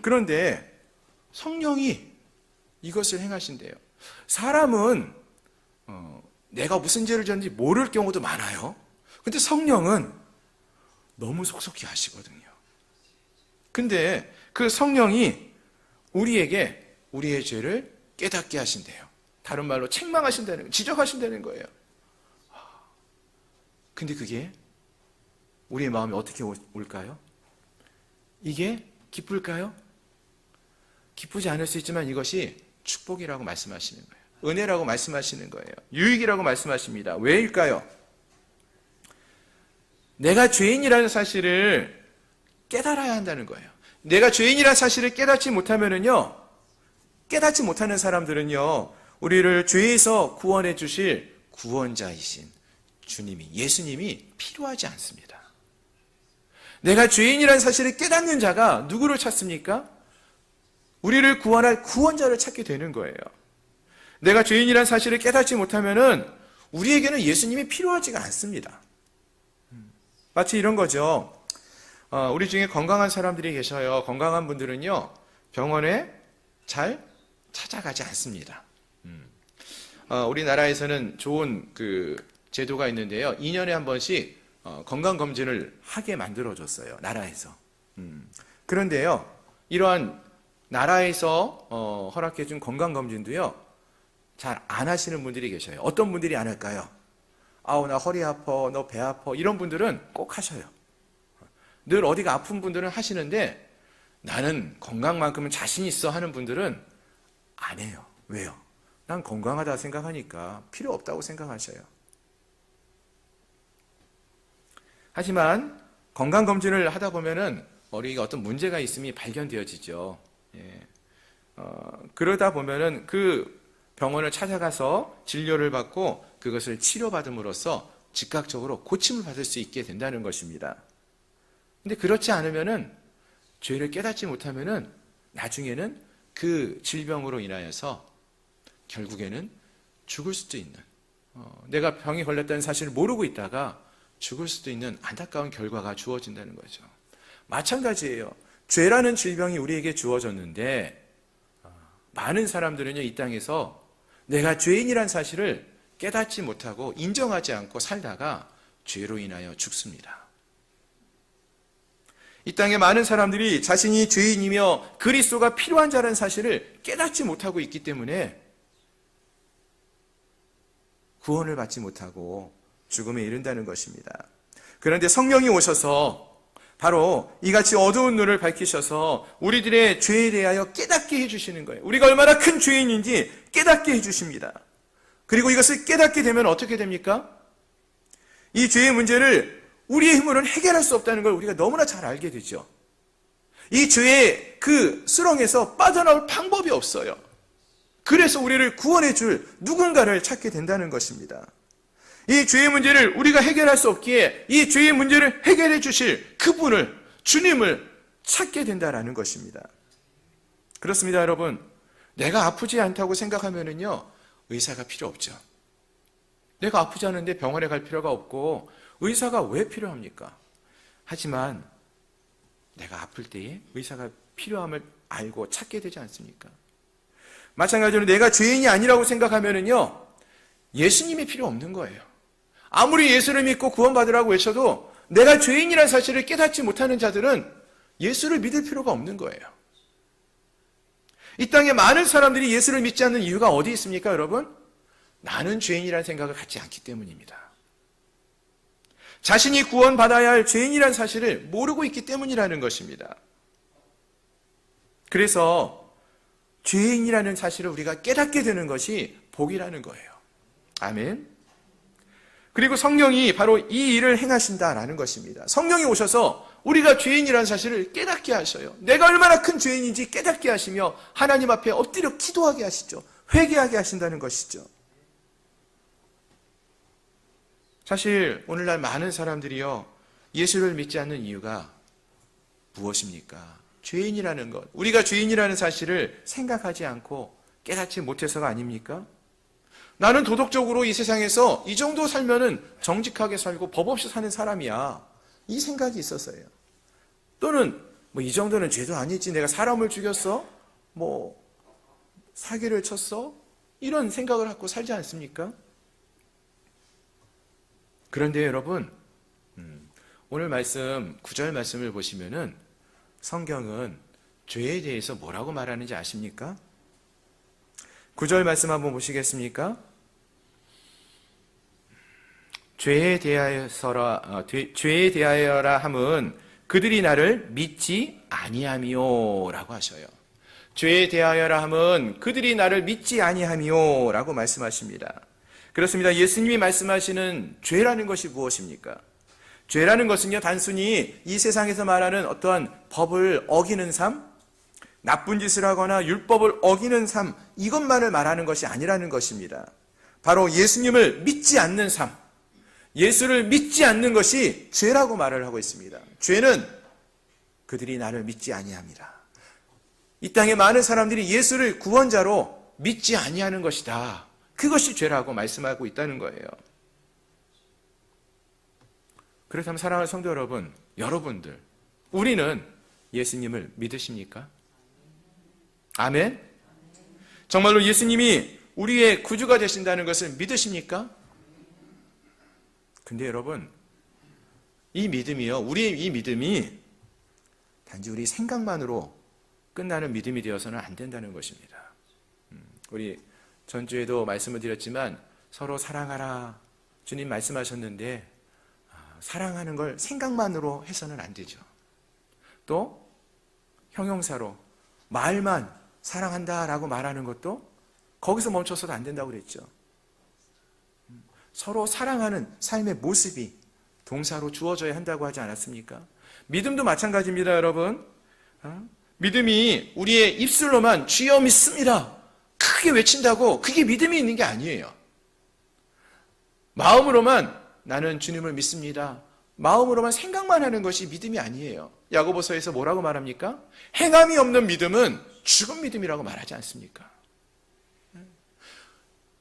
A: 그런데 성령이 이것을 행하신대요. 사람은 내가 무슨 죄를 졌는지 모를 경우도 많아요. 근데 성령은 너무 속속히 하시거든요. 근데 그 성령이 우리에게 우리의 죄를 깨닫게 하신대요. 다른 말로 책망하신다는 거예요. 지적하신다는 거예요. 근데 그게 우리의 마음이 어떻게 올까요? 이게 기쁠까요? 기쁘지 않을 수 있지만 이것이 축복이라고 말씀하시는 거예요. 은혜라고 말씀하시는 거예요. 유익이라고 말씀하십니다. 왜일까요? 내가 죄인이라는 사실을 깨달아야 한다는 거예요. 내가 죄인이라는 사실을 깨닫지 못하면은요, 깨닫지 못하는 사람들은요, 우리를 죄에서 구원해 주실 구원자이신 주님이, 예수님이 필요하지 않습니다. 내가 죄인이라는 사실을 깨닫는 자가 누구를 찾습니까? 우리를 구원할 구원자를 찾게 되는 거예요. 내가 죄인이라는 사실을 깨닫지 못하면은 우리에게는 예수님이 필요하지가 않습니다. 마치 이런 거죠. 우리 중에 건강한 사람들이 계셔요. 건강한 분들은요, 병원에 잘 찾아가지 않습니다. 우리나라에서는 좋은 그 제도가 있는데요. 2년에 한 번씩 건강검진을 하게 만들어줬어요. 나라에서. 그런데요, 이러한 나라에서 허락해준 건강검진도요, 잘 안 하시는 분들이 계셔요. 어떤 분들이 안 할까요? 아우, 나 허리 아파, 너 배 아파. 이런 분들은 꼭 하셔요. 늘 어디가 아픈 분들은 하시는데, 나는 건강만큼은 자신 있어 하는 분들은 안 해요. 왜요? 난 건강하다 생각하니까 필요 없다고 생각하셔요. 하지만 건강검진을 하다 보면은 머리가 어떤 문제가 있음이 발견되어지죠. 예. 그러다 보면은 그 병원을 찾아가서 진료를 받고 그것을 치료받음으로써 즉각적으로 고침을 받을 수 있게 된다는 것입니다. 근데 그렇지 않으면은, 죄를 깨닫지 못하면은 나중에는 그 질병으로 인하여서 결국에는 죽을 수도 있는, 내가 병이 걸렸다는 사실을 모르고 있다가 죽을 수도 있는 안타까운 결과가 주어진다는 거죠. 마찬가지예요. 죄라는 질병이 우리에게 주어졌는데, 많은 사람들은요, 이 땅에서 내가 죄인이란 사실을 깨닫지 못하고 인정하지 않고 살다가 죄로 인하여 죽습니다. 이 땅에 많은 사람들이 자신이 죄인이며 그리스도가 필요한 자라는 사실을 깨닫지 못하고 있기 때문에 구원을 받지 못하고 죽음에 이른다는 것입니다. 그런데 성령이 오셔서 바로 이같이 어두운 눈을 밝히셔서 우리들의 죄에 대하여 깨닫게 해주시는 거예요. 우리가 얼마나 큰 죄인인지 깨닫게 해주십니다. 그리고 이것을 깨닫게 되면 어떻게 됩니까? 이 죄의 문제를 우리의 힘으로는 해결할 수 없다는 걸 우리가 너무나 잘 알게 되죠. 이 죄의 그 수렁에서 빠져나올 방법이 없어요. 그래서 우리를 구원해 줄 누군가를 찾게 된다는 것입니다. 이 죄의 문제를 우리가 해결할 수 없기에 이 죄의 문제를 해결해 주실 그분을, 주님을 찾게 된다는 것입니다. 그렇습니다, 여러분. 내가 아프지 않다고 생각하면은요, 의사가 필요 없죠. 내가 아프지 않은데 병원에 갈 필요가 없고 의사가 왜 필요합니까? 하지만 내가 아플 때에 의사가 필요함을 알고 찾게 되지 않습니까? 마찬가지로 내가 죄인이 아니라고 생각하면은요, 예수님이 필요 없는 거예요. 아무리 예수를 믿고 구원받으라고 외쳐도 내가 죄인이라는 사실을 깨닫지 못하는 자들은 예수를 믿을 필요가 없는 거예요. 이 땅에 많은 사람들이 예수를 믿지 않는 이유가 어디 있습니까, 여러분? 나는 죄인이라는 생각을 갖지 않기 때문입니다. 자신이 구원받아야 할 죄인이라는 사실을 모르고 있기 때문이라는 것입니다. 그래서 죄인이라는 사실을 우리가 깨닫게 되는 것이 복이라는 거예요. 아멘. 그리고 성령이 바로 이 일을 행하신다라는 것입니다. 성령이 오셔서 우리가 죄인이라는 사실을 깨닫게 하셔요. 내가 얼마나 큰 죄인인지 깨닫게 하시며 하나님 앞에 엎드려 기도하게 하시죠. 회개하게 하신다는 것이죠. 사실 오늘날 많은 사람들이요, 예수를 믿지 않는 이유가 무엇입니까? 죄인이라는 것, 우리가 죄인이라는 사실을 생각하지 않고 깨닫지 못해서가 아닙니까? 나는 도덕적으로 이 세상에서 이 정도 살면은 정직하게 살고 법 없이 사는 사람이야, 이 생각이 있었어요. 또는 이 정도는 죄도 아니지, 내가 사람을 죽였어? 사기를 쳤어? 이런 생각을 갖고 살지 않습니까? 그런데 여러분, 오늘 말씀 9절 말씀을 보시면은 성경은 죄에 대해서 뭐라고 말하는지 아십니까? 9절 말씀 한번 보시겠습니까? 죄에 대하여라 함은 그들이 나를 믿지 아니함이요 라고 하셔요. 죄에 대하여라 함은 그들이 나를 믿지 아니함이요 라고 말씀하십니다. 그렇습니다. 예수님이 말씀하시는 죄라는 것이 무엇입니까? 죄라는 것은요, 단순히 이 세상에서 말하는 어떠한 법을 어기는 삶, 나쁜 짓을 하거나 율법을 어기는 삶, 이것만을 말하는 것이 아니라는 것입니다. 바로 예수님을 믿지 않는 삶, 예수를 믿지 않는 것이 죄라고 말을 하고 있습니다. 죄는 그들이 나를 믿지 아니함이라. 이 땅에 많은 사람들이 예수를 구원자로 믿지 아니하는 것이다. 그것이 죄라고 말씀하고 있다는 거예요. 그렇다면 사랑하는 성도 여러분, 여러분들, 우리는 예수님을 믿으십니까? 아멘? 정말로 예수님이 우리의 구주가 되신다는 것을 믿으십니까? 근데 여러분, 이 믿음이요, 우리의 이 믿음이 단지 우리 생각만으로 끝나는 믿음이 되어서는 안 된다는 것입니다. 우리 전주에도 말씀을 드렸지만 서로 사랑하라 주님 말씀하셨는데 사랑하는 걸 생각만으로 해서는 안 되죠. 또 형용사로 말만 사랑한다라고 말하는 것도 거기서 멈춰서도 안 된다고 그랬죠. 서로 사랑하는 삶의 모습이 동사로 주어져야 한다고 하지 않았습니까? 믿음도 마찬가지입니다, 여러분. 믿음이 우리의 입술로만 주여 믿습니다 크게 외친다고 그게 믿음이 있는 게 아니에요. 마음으로만 나는 주님을 믿습니다, 마음으로만 생각만 하는 것이 믿음이 아니에요. 야고보서에서 뭐라고 말합니까? 행함이 없는 믿음은 죽은 믿음이라고 말하지 않습니까?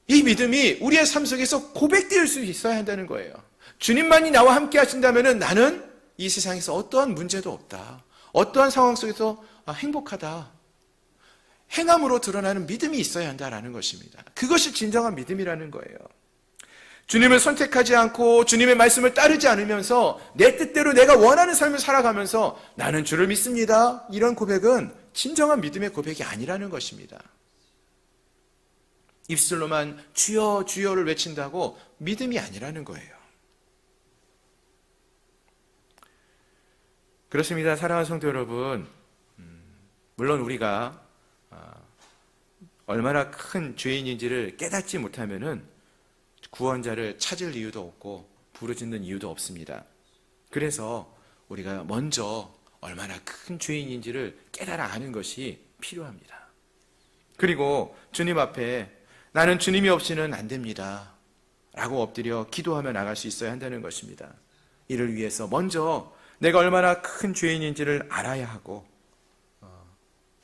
A: 이 믿음이 우리의 삶 속에서 고백될 수 있어야 한다는 거예요. 주님만이 나와 함께 하신다면 나는 이 세상에서 어떠한 문제도 없다, 어떠한 상황 속에서 행복하다, 행함으로 드러나는 믿음이 있어야 한다라는 것입니다. 그것이 진정한 믿음이라는 거예요. 주님을 선택하지 않고 주님의 말씀을 따르지 않으면서 내 뜻대로 내가 원하는 삶을 살아가면서 나는 주를 믿습니다, 이런 고백은 진정한 믿음의 고백이 아니라는 것입니다. 입술로만 주여 주여를 외친다고 믿음이 아니라는 거예요. 그렇습니다. 사랑하는 성도 여러분, 물론 우리가 얼마나 큰 죄인인지를 깨닫지 못하면은 구원자를 찾을 이유도 없고 부르짖는 이유도 없습니다. 그래서 우리가 먼저 얼마나 큰 죄인인지를 깨달아 아는 것이 필요합니다. 그리고 주님 앞에 나는 주님이 없이는 안 됩니다 라고 엎드려 기도하며 나갈 수 있어야 한다는 것입니다. 이를 위해서 먼저 내가 얼마나 큰 죄인인지를 알아야 하고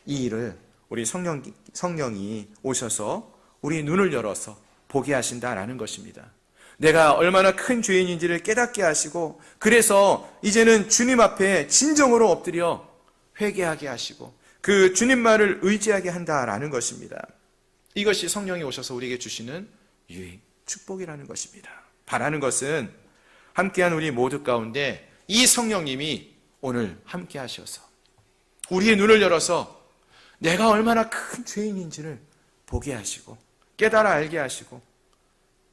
A: 이 일을 우리 성령이 오셔서 우리 눈을 열어서 보게 하신다라는 것입니다. 내가 얼마나 큰 죄인인지를 깨닫게 하시고 그래서 이제는 주님 앞에 진정으로 엎드려 회개하게 하시고 그 주님 말을 의지하게 한다라는 것입니다. 이것이 성령이 오셔서 우리에게 주시는 유익, 축복이라는 것입니다. 바라는 것은 함께한 우리 모두 가운데 이 성령님이 오늘 함께 하셔서 우리의 눈을 열어서 내가 얼마나 큰 죄인인지를 보게 하시고 깨달아 알게 하시고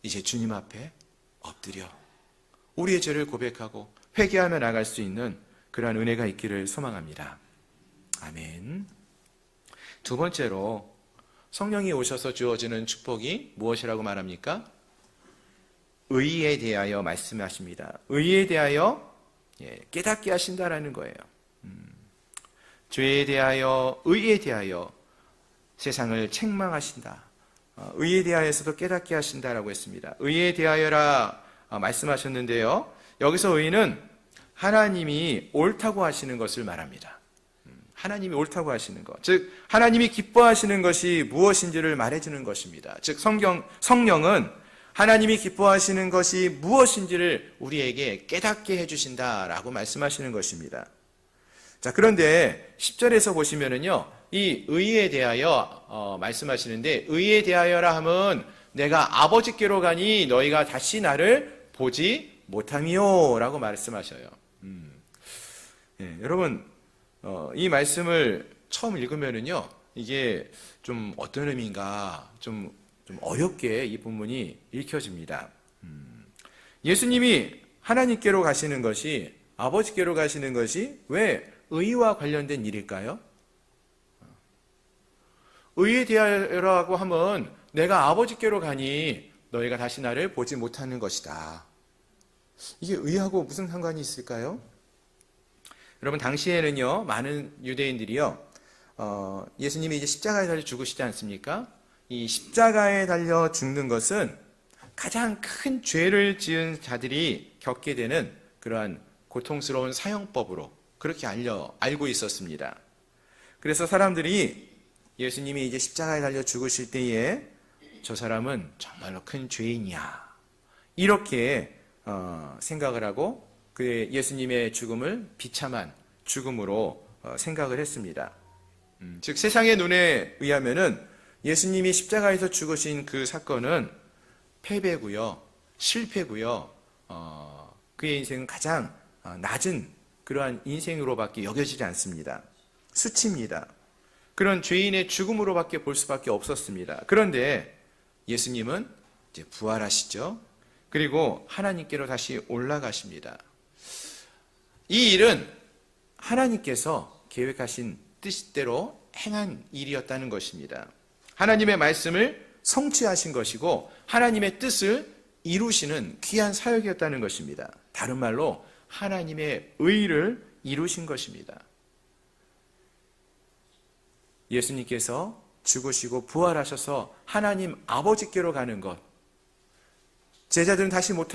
A: 이제 주님 앞에 엎드려 우리의 죄를 고백하고 회개하며 나갈 수 있는 그러한 은혜가 있기를 소망합니다. 아멘. 두 번째로 성령이 오셔서 주어지는 축복이 무엇이라고 말합니까? 의에 대하여 말씀하십니다. 의에 대하여 깨닫게 하신다라는 거예요. 죄에 대하여, 의에 대하여 세상을 책망하신다. 의에 대하여서도 깨닫게 하신다라고 했습니다. 의에 대하여라 말씀하셨는데요. 여기서 의는 하나님이 옳다고 하시는 것을 말합니다. 하나님이 옳다고 하시는 것, 즉 하나님이 기뻐하시는 것이 무엇인지를 말해주는 것입니다. 즉 성령은 하나님이 기뻐하시는 것이 무엇인지를 우리에게 깨닫게 해주신다라고 말씀하시는 것입니다. 자, 그런데 10절에서 보시면은요, 이 의에 대하여 말씀하시는데 의에 대하여라 함은 내가 아버지께로 가니 너희가 다시 나를 보지 못함이요 라고 말씀하셔요. 여러분 이 말씀을 처음 읽으면은요, 이게 좀 어떤 의미인가 좀 어렵게 이 본문이 읽혀집니다. 예수님이 하나님께로 가시는 것이, 아버지께로 가시는 것이 왜 의와 관련된 일일까요? 의에 대하여라고 하면 내가 아버지께로 가니 너희가 다시 나를 보지 못하는 것이다. 이게 의하고 무슨 상관이 있을까요? 여러분, 당시에는요, 많은 유대인들이요, 예수님이 이제 십자가에 달려 죽으시지 않습니까? 이 십자가에 달려 죽는 것은 가장 큰 죄를 지은 자들이 겪게 되는 그러한 고통스러운 사형법으로 그렇게 알고 있었습니다. 그래서 사람들이 예수님이 이제 십자가에 달려 죽으실 때에 저 사람은 정말로 큰 죄인이야, 이렇게 생각을 하고 그 예수님의 죽음을 비참한 죽음으로 생각을 했습니다. 즉 세상의 눈에 의하면은 예수님이 십자가에서 죽으신 그 사건은 패배고요, 실패고요, 그의 인생은 가장 낮은 그러한 인생으로밖에 여겨지지 않습니다. 수치입니다. 그런 죄인의 죽음으로밖에 볼 수밖에 없었습니다. 그런데 예수님은 이제 부활하시죠. 그리고 하나님께로 다시 올라가십니다. 이 일은 하나님께서 계획하신 뜻대로 행한 일이었다는 것입니다. 하나님의 말씀을 성취하신 것이고 하나님의 뜻을 이루시는 귀한 사역이었다는 것입니다. 다른 말로 하나님의 의를 이루신 것입니다. 예수님께서 죽으시고 부활하셔서 하나님 아버지께로 가는 것, 제자들은 다시 못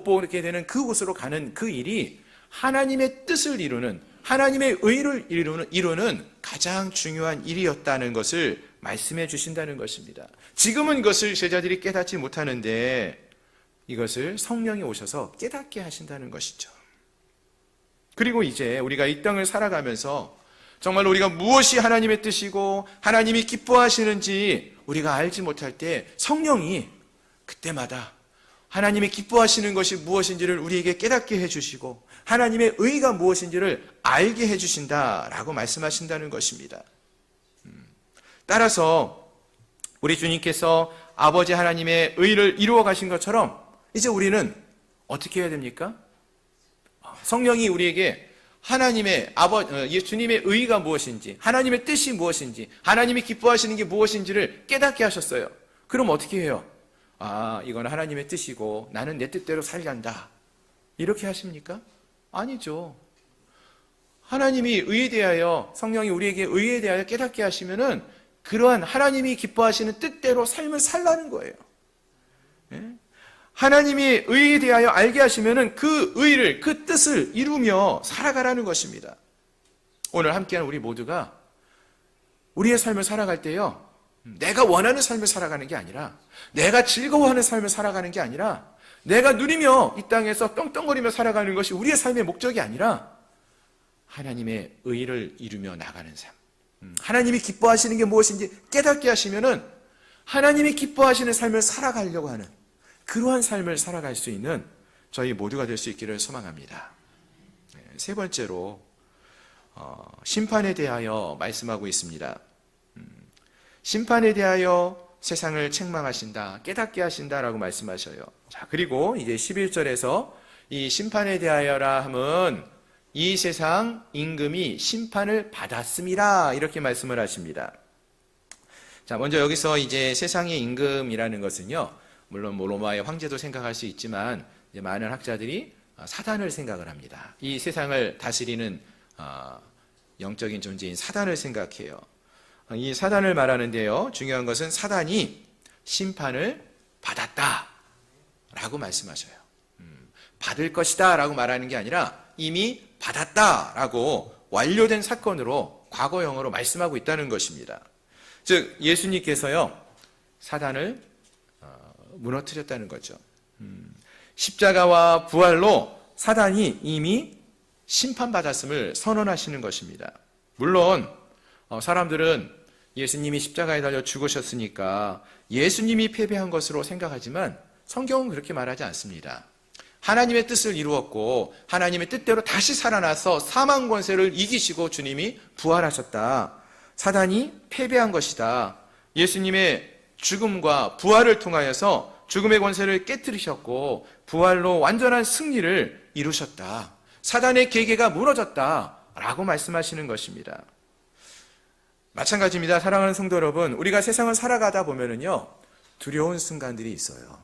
A: 보게 되는 그곳으로 가는 그 일이 하나님의 뜻을 이루는, 하나님의 의를 이루는 가장 중요한 일이었다는 것을 말씀해 주신다는 것입니다. 지금은 이것을 제자들이 깨닫지 못하는데 이것을 성령이 오셔서 깨닫게 하신다는 것이죠. 그리고 이제 우리가 이 땅을 살아가면서 정말 우리가 무엇이 하나님의 뜻이고 하나님이 기뻐하시는지 우리가 알지 못할 때 성령이 그때마다 하나님이 기뻐하시는 것이 무엇인지를 우리에게 깨닫게 해주시고 하나님의 의가 무엇인지를 알게 해주신다라고 말씀하신다는 것입니다. 따라서 우리 주님께서 아버지 하나님의 의를 이루어 가신 것처럼 이제 우리는 어떻게 해야 됩니까? 성령이 우리에게 하나님의 예수님의 의가 무엇인지, 하나님의 뜻이 무엇인지, 하나님이 기뻐하시는 게 무엇인지를 깨닫게 하셨어요. 그럼 어떻게 해요? 이건 하나님의 뜻이고 나는 내 뜻대로 살간다. 이렇게 하십니까? 아니죠. 하나님이 의에 대하여, 성령이 우리에게 의에 대하여 깨닫게 하시면은 그러한 하나님이 기뻐하시는 뜻대로 삶을 살라는 거예요. 하나님이 의에 대하여 알게 하시면은 그 의를, 그 뜻을 이루며 살아가라는 것입니다. 오늘 함께한 우리 모두가 우리의 삶을 살아갈 때요, 내가 원하는 삶을 살아가는 게 아니라, 내가 즐거워하는 삶을 살아가는 게 아니라, 내가 누리며 이 땅에서 떵떵거리며 살아가는 것이 우리의 삶의 목적이 아니라 하나님의 의를 이루며 나가는 삶, 하나님이 기뻐하시는 게 무엇인지 깨닫게 하시면은 하나님이 기뻐하시는 삶을 살아가려고 하는 그러한 삶을 살아갈 수 있는 저희 모두가 될 수 있기를 소망합니다. 세 번째로 심판에 대하여 말씀하고 있습니다. 심판에 대하여 세상을 책망하신다, 깨닫게 하신다라고 말씀하셔요. 자, 그리고 이제 11절에서 이 심판에 대하여라 함은 이 세상 임금이 심판을 받았음이라 이렇게 말씀을 하십니다. 자, 먼저 여기서 이제 세상의 임금이라는 것은요, 물론 로마의 황제도 생각할 수 있지만 이제 많은 학자들이 사단을 생각을 합니다. 이 세상을 다스리는 영적인 존재인 사단을 생각해요. 이 사단을 말하는데요, 중요한 것은 사단이 심판을 받았다라고 말씀하셔요. 받을 것이다 라고 말하는 게 아니라 이미 받았다라고 완료된 사건으로 과거형으로 말씀하고 있다는 것입니다. 즉 예수님께서요, 사단을 무너뜨렸다는 거죠. 십자가와 부활로 사단이 이미 심판받았음을 선언하시는 것입니다. 물론 사람들은 예수님이 십자가에 달려 죽으셨으니까 예수님이 패배한 것으로 생각하지만 성경은 그렇게 말하지 않습니다. 하나님의 뜻을 이루었고 하나님의 뜻대로 다시 살아나서 사망 권세를 이기시고 주님이 부활하셨다. 사단이 패배한 것이다. 예수님의 죽음과 부활을 통하여서 죽음의 권세를 깨뜨리셨고 부활로 완전한 승리를 이루셨다. 사단의 계계가 무너졌다라고 말씀하시는 것입니다. 마찬가지입니다. 사랑하는 성도 여러분, 우리가 세상을 살아가다 보면은요, 두려운 순간들이 있어요.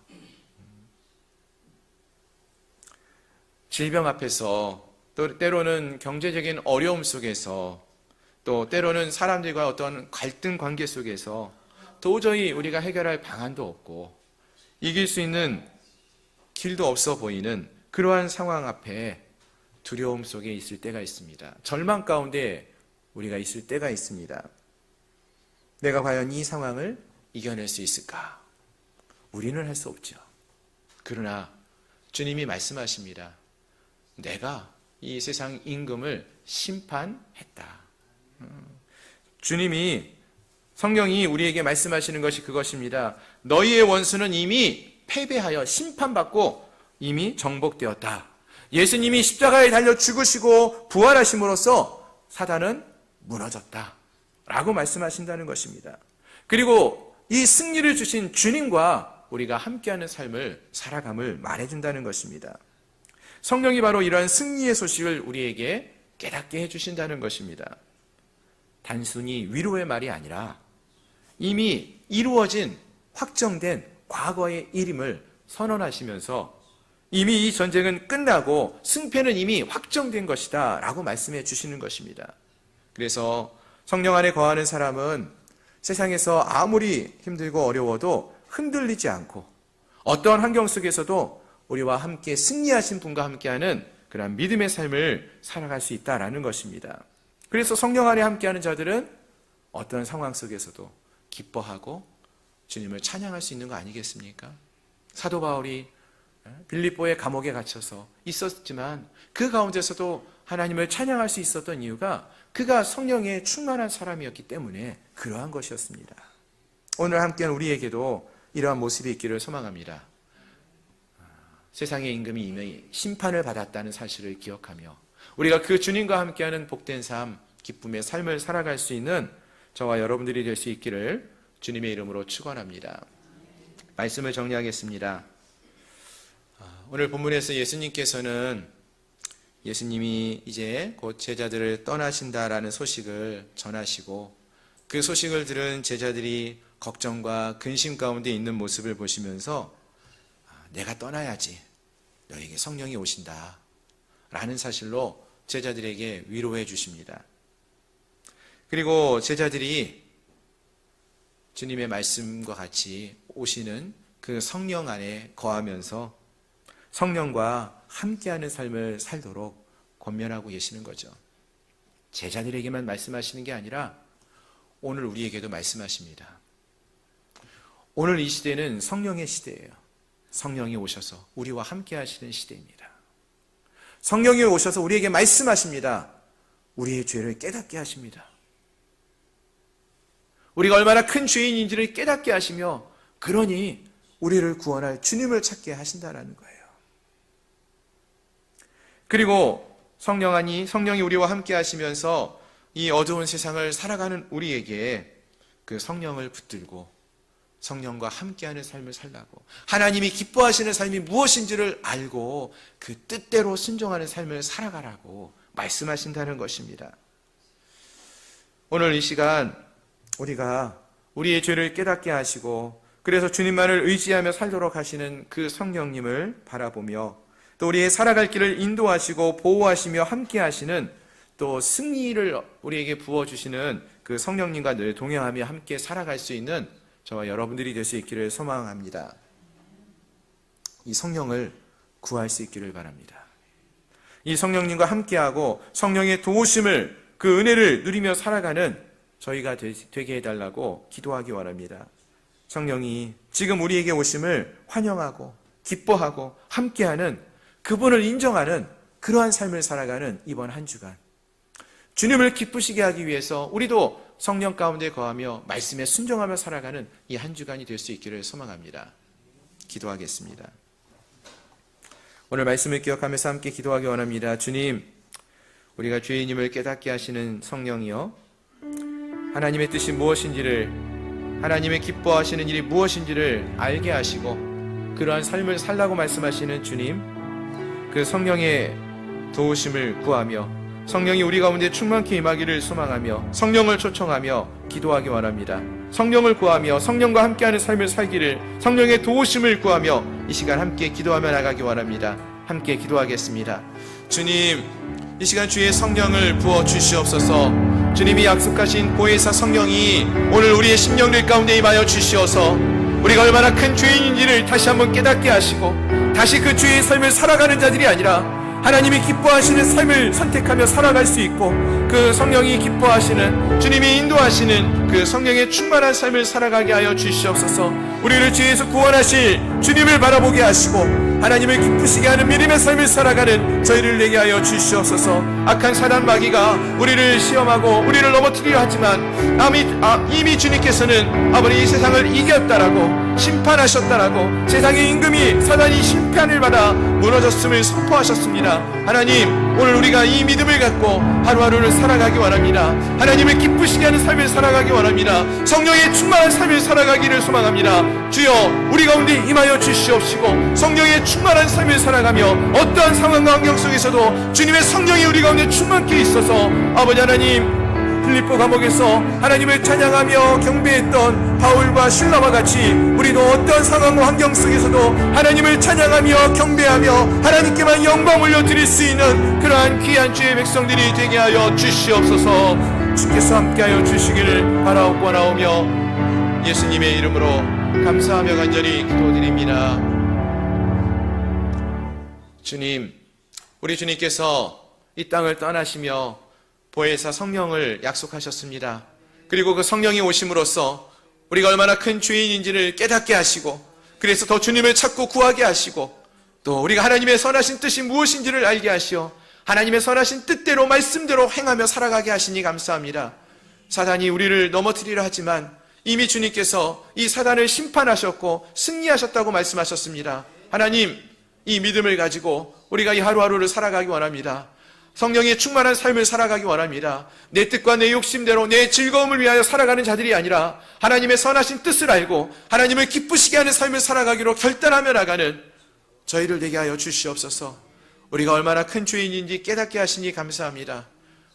A: 질병 앞에서, 또 때로는 경제적인 어려움 속에서, 또 때로는 사람들과 어떤 갈등 관계 속에서 도저히 우리가 해결할 방안도 없고 이길 수 있는 길도 없어 보이는 그러한 상황 앞에 두려움 속에 있을 때가 있습니다. 절망 가운데 우리가 있을 때가 있습니다. 내가 과연 이 상황을 이겨낼 수 있을까? 우리는 할 수 없죠. 그러나 주님이 말씀하십니다. 내가 이 세상 임금을 심판했다. 주님이, 성경이 우리에게 말씀하시는 것이 그것입니다. 너희의 원수는 이미 패배하여 심판받고 이미 정복되었다. 예수님이 십자가에 달려 죽으시고 부활하심으로써 사단은 무너졌다
B: 라고 말씀하신다는 것입니다. 그리고 이 승리를 주신 주님과 우리가 함께하는 삶을 살아감을 말해준다는 것입니다. 성령이 바로 이러한 승리의 소식을 우리에게 깨닫게 해주신다는 것입니다. 단순히 위로의 말이 아니라 이미 이루어진 확정된 과거의 일임을 선언하시면서 이미 이 전쟁은 끝나고 승패는 이미 확정된 것이다 라고 말씀해 주시는 것입니다. 그래서 성령 안에 거하는 사람은 세상에서 아무리 힘들고 어려워도 흔들리지 않고 어떠한 환경 속에서도 우리와 함께 승리하신 분과 함께하는 그런 믿음의 삶을 살아갈 수 있다라는 것입니다. 그래서 성령 안에 함께하는 자들은 어떤 상황 속에서도 기뻐하고 주님을 찬양할 수 있는 거 아니겠습니까? 사도 바울이 빌립보의 감옥에 갇혀서 있었지만 그 가운데서도 하나님을 찬양할 수 있었던 이유가 그가 성령에 충만한 사람이었기 때문에 그러한 것이었습니다. 오늘 함께한 우리에게도 이러한 모습이 있기를 소망합니다. 세상의 임금이 이미 심판을 받았다는 사실을 기억하며 우리가 그 주님과 함께하는 복된 삶, 기쁨의 삶을 살아갈 수 있는 저와 여러분들이 될 수 있기를 주님의 이름으로 축원합니다. 말씀을 정리하겠습니다. 오늘 본문에서 예수님께서는 예수님이 이제 곧 제자들을 떠나신다라는 소식을 전하시고 그 소식을 들은 제자들이 걱정과 근심 가운데 있는 모습을 보시면서 내가 떠나야지 너에게 성령이 오신다 라는 사실로 제자들에게 위로해 주십니다. 그리고 제자들이 주님의 말씀과 같이 오시는 그 성령 안에 거하면서 성령과 함께하는 삶을 살도록 권면하고 계시는 거죠. 제자들에게만 말씀하시는 게 아니라 오늘 우리에게도 말씀하십니다. 오늘 이 시대는 성령의 시대예요. 성령이 오셔서 우리와 함께 하시는 시대입니다. 성령이 오셔서 우리에게 말씀하십니다. 우리의 죄를 깨닫게 하십니다. 우리가 얼마나 큰 죄인인지를 깨닫게 하시며 그러니 우리를 구원할 주님을 찾게 하신다는 거예요. 그리고 성령이 우리와 함께 하시면서 이 어두운 세상을 살아가는 우리에게 그 성령을 붙들고 성령과 함께하는 삶을 살라고 하나님이 기뻐하시는 삶이 무엇인지를 알고 그 뜻대로 순종하는 삶을 살아가라고 말씀하신다는 것입니다. 오늘 이 시간 우리가 우리의 죄를 깨닫게 하시고 그래서 주님만을 의지하며 살도록 하시는 그 성령님을 바라보며 또 우리의 살아갈 길을 인도하시고 보호하시며 함께 하시는 또 승리를 우리에게 부어주시는 그 성령님과 늘 동행하며 함께 살아갈 수 있는 저와 여러분들이 될 수 있기를 소망합니다. 이 성령을 구할 수 있기를 바랍니다. 이 성령님과 함께하고 성령의 도우심을 그 은혜를 누리며 살아가는 저희가 되게 해달라고 기도하기 원합니다. 성령이 지금 우리에게 오심을 환영하고 기뻐하고 함께하는 그분을 인정하는 그러한 삶을 살아가는 이번 한 주간 주님을 기쁘시게 하기 위해서 우리도 성령 가운데 거하며 말씀에 순종하며 살아가는 이 한 주간이 될 수 있기를 소망합니다. 기도하겠습니다. 오늘 말씀을 기억하면서 함께 기도하기 원합니다. 주님, 우리가 죄인임을 깨닫게 하시는 성령이여 하나님의 뜻이 무엇인지를 하나님의 기뻐하시는 일이 무엇인지를 알게 하시고 그러한 삶을 살라고 말씀하시는 주님, 그 성령의 도우심을 구하며 성령이 우리 가운데 충만케 임하기를 소망하며 성령을 초청하며 기도하기 원합니다. 성령을 구하며 성령과 함께하는 삶을 살기를 성령의 도우심을 구하며 이 시간 함께 기도하며 나가기 원합니다. 함께 기도하겠습니다. 주님, 이 시간 주의 성령을 부어 주시옵소서. 주님이 약속하신 보혜사 성령이 오늘 우리의 심령들 가운데 임하여 주시어서 우리가 얼마나 큰 죄인인지를 다시 한번 깨닫게 하시고 다시 그 주의 삶을 살아가는 자들이 아니라 하나님이 기뻐하시는 삶을 선택하며 살아갈 수 있고 그 성령이 기뻐하시는 주님이 인도하시는 그 성령의 충만한 삶을 살아가게 하여 주시옵소서. 우리를 죄에서 구원하실 주님을 바라보게 하시고 하나님을 기쁘시게 하는 믿음의 삶을 살아가는 저희를 되게 하여 주시옵소서. 악한 사단 마귀가 우리를 시험하고 우리를 넘어뜨리려 하지만 이미 주님께서는 아버지 이 세상을 이겼다라고 심판하셨다라고 세상의 임금이 사단이 심판을 받아 무너졌음을 선포하셨습니다. 하나님, 오늘 우리가 이 믿음을 갖고 하루하루를 살아가기 원합니다. 하나님을 기쁘시게 하는 삶을 살아가기 원합니다. 성령의 충만한 삶을 살아가기를 소망합니다. 주여, 우리 가운데 임하여 주시옵시고 성령의 충만한 삶을 살아가며 어떠한 상황과 환경 속에서도 주님의 성령이 우리 가운데 충만케 있어서 아버지 하나님, 빌립보 감옥에서 하나님을 찬양하며 경배했던 바울과 실라와 같이 우리도 어떤 상황과 환경 속에서도 하나님을 찬양하며 경배하며 하나님께만 영광 올려드릴 수 있는 그러한 귀한 주의 백성들이 되게 하여 주시옵소서. 주께서 함께하여 주시기를 바라옵고 원하오며 예수님의 이름으로 감사하며 간절히 기도드립니다. 주님, 우리 주님께서 이 땅을 떠나시며 보혜사 성령을 약속하셨습니다. 그리고 그 성령이 오심으로써 우리가 얼마나 큰 죄인인지를 깨닫게 하시고, 그래서 더 주님을 찾고 구하게 하시고, 또 우리가 하나님의 선하신 뜻이 무엇인지를 알게 하시어 하나님의 선하신 뜻대로 말씀대로 행하며 살아가게 하시니 감사합니다. 사단이 우리를 넘어뜨리려 하지만 이미 주님께서 이 사단을 심판하셨고 승리하셨다고 말씀하셨습니다. 하나님, 이 믿음을 가지고 우리가 이 하루하루를 살아가기 원합니다. 성령의 충만한 삶을 살아가기 원합니다. 내 뜻과 내 욕심대로 내 즐거움을 위하여 살아가는 자들이 아니라 하나님의 선하신 뜻을 알고 하나님을 기쁘시게 하는 삶을 살아가기로 결단하며 나가는 저희를 되게 하여 주시옵소서. 우리가 얼마나 큰 죄인인지 깨닫게 하시니 감사합니다.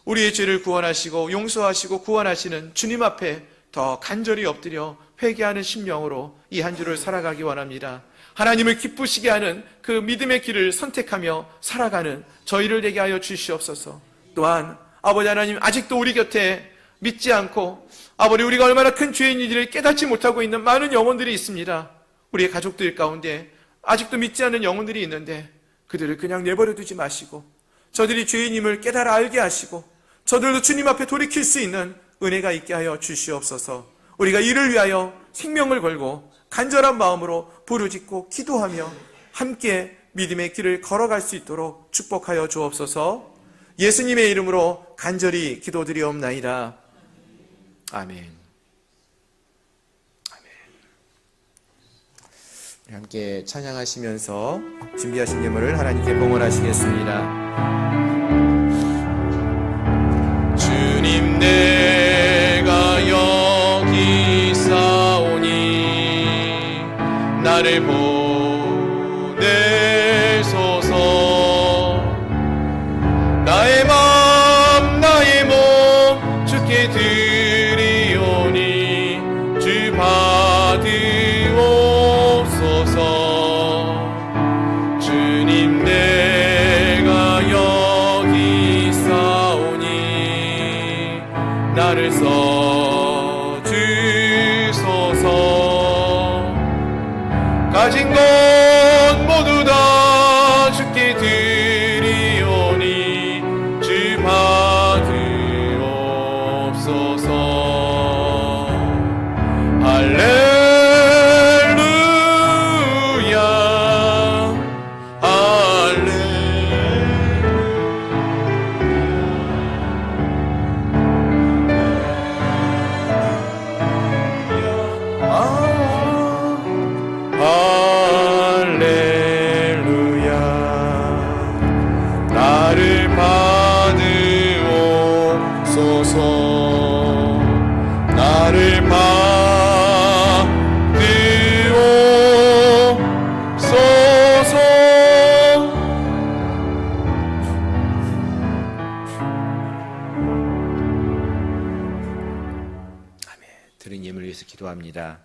B: 우리의 죄를 구원하시고 용서하시고 구원하시는 주님 앞에 더 간절히 엎드려 회개하는 심령으로 이 한 주를 살아가기 원합니다. 하나님을 기쁘시게 하는 그 믿음의 길을 선택하며 살아가는 저희를 되게 하여 주시옵소서. 또한 아버지 하나님, 아직도 우리 곁에 믿지 않고 아버지 우리가 얼마나 큰 죄인인지를 깨닫지 못하고 있는 많은 영혼들이 있습니다. 우리의 가족들 가운데 아직도 믿지 않는 영혼들이 있는데 그들을 그냥 내버려 두지 마시고 저들이 죄인임을 깨달아 알게 하시고 저들도 주님 앞에 돌이킬 수 있는 은혜가 있게 하여 주시옵소서. 우리가 이를 위하여 생명을 걸고 간절한 마음으로 부르짖고 기도하며 함께 믿음의 길을 걸어갈 수 있도록 축복하여 주옵소서. 예수님의 이름으로 간절히 기도드리옵나이다. 아멘. 아멘. 함께 찬양하시면서 준비하신 예물을 하나님께 봉헌하시겠습니다. 주님, 내가 여기 있사오니 나를 보내소서. 나의 마음 나의 몸 주께 드리오니 주 받으옵소서. 주님, 내가 여기 있사오니 나를 써주소서. 가진 것 모두 다 주께 드리오니 주 받으옵소서. 할렐루야, 할렐루야. 나를 받으옵소서. 나를 받으옵소서. 아멘. 드린 예물을 위해서 기도합니다.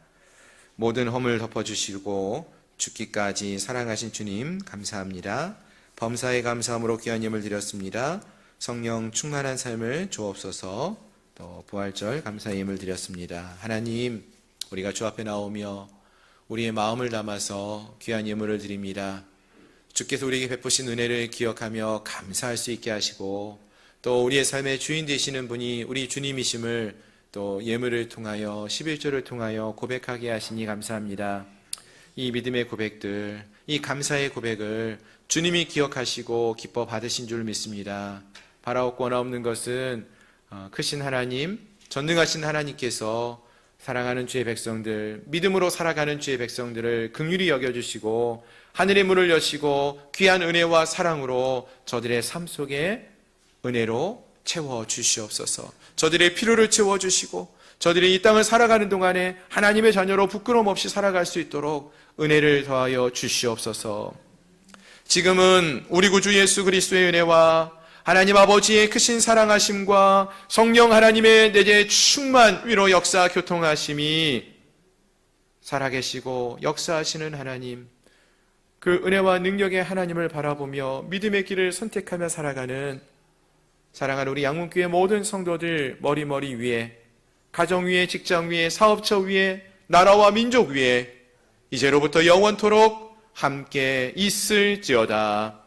B: 모든 허물 덮어주시고 죽기까지 사랑하신 주님 감사합니다. 범사에 감사함으로 귀한 예물 드렸습니다. 성령 충만한 삶을 주옵소서. 또 부활절 감사의 예물 드렸습니다. 하나님, 우리가 주 앞에 나오며 우리의 마음을 담아서 귀한 예물을 드립니다. 주께서 우리에게 베푸신 은혜를 기억하며 감사할 수 있게 하시고 또 우리의 삶의 주인 되시는 분이 우리 주님이심을 또 예물을 통하여 11조를 통하여 고백하게 하시니 감사합니다. 이 믿음의 고백들, 이 감사의 고백을 주님이 기억하시고 기뻐 받으신 줄 믿습니다. 바라옵고 권하옵는 것은 크신 하나님, 전능하신 하나님께서 사랑하는 주의 백성들, 믿음으로 살아가는 주의 백성들을 긍휼히 여겨주시고 하늘의 문을 여시고 귀한 은혜와 사랑으로 저들의 삶 속에 은혜로 채워주시옵소서. 저들의 필요를 채워주시고 저들이 이 땅을 살아가는 동안에 하나님의 자녀로 부끄러움 없이 살아갈 수 있도록 은혜를 더하여 주시옵소서. 지금은 우리 구주 예수 그리스도의 은혜와 하나님 아버지의 크신 사랑하심과 성령 하나님의 내재 충만 위로 역사 교통하심이 살아계시고 역사하시는 하나님, 그 은혜와 능력의 하나님을 바라보며 믿음의 길을 선택하며 살아가는 사랑하는 우리 양문교회 모든 성도들 머리 위에, 가정 위에, 직장 위에, 사업처 위에, 나라와 민족 위에 이제로부터 영원토록 함께 있을지어다.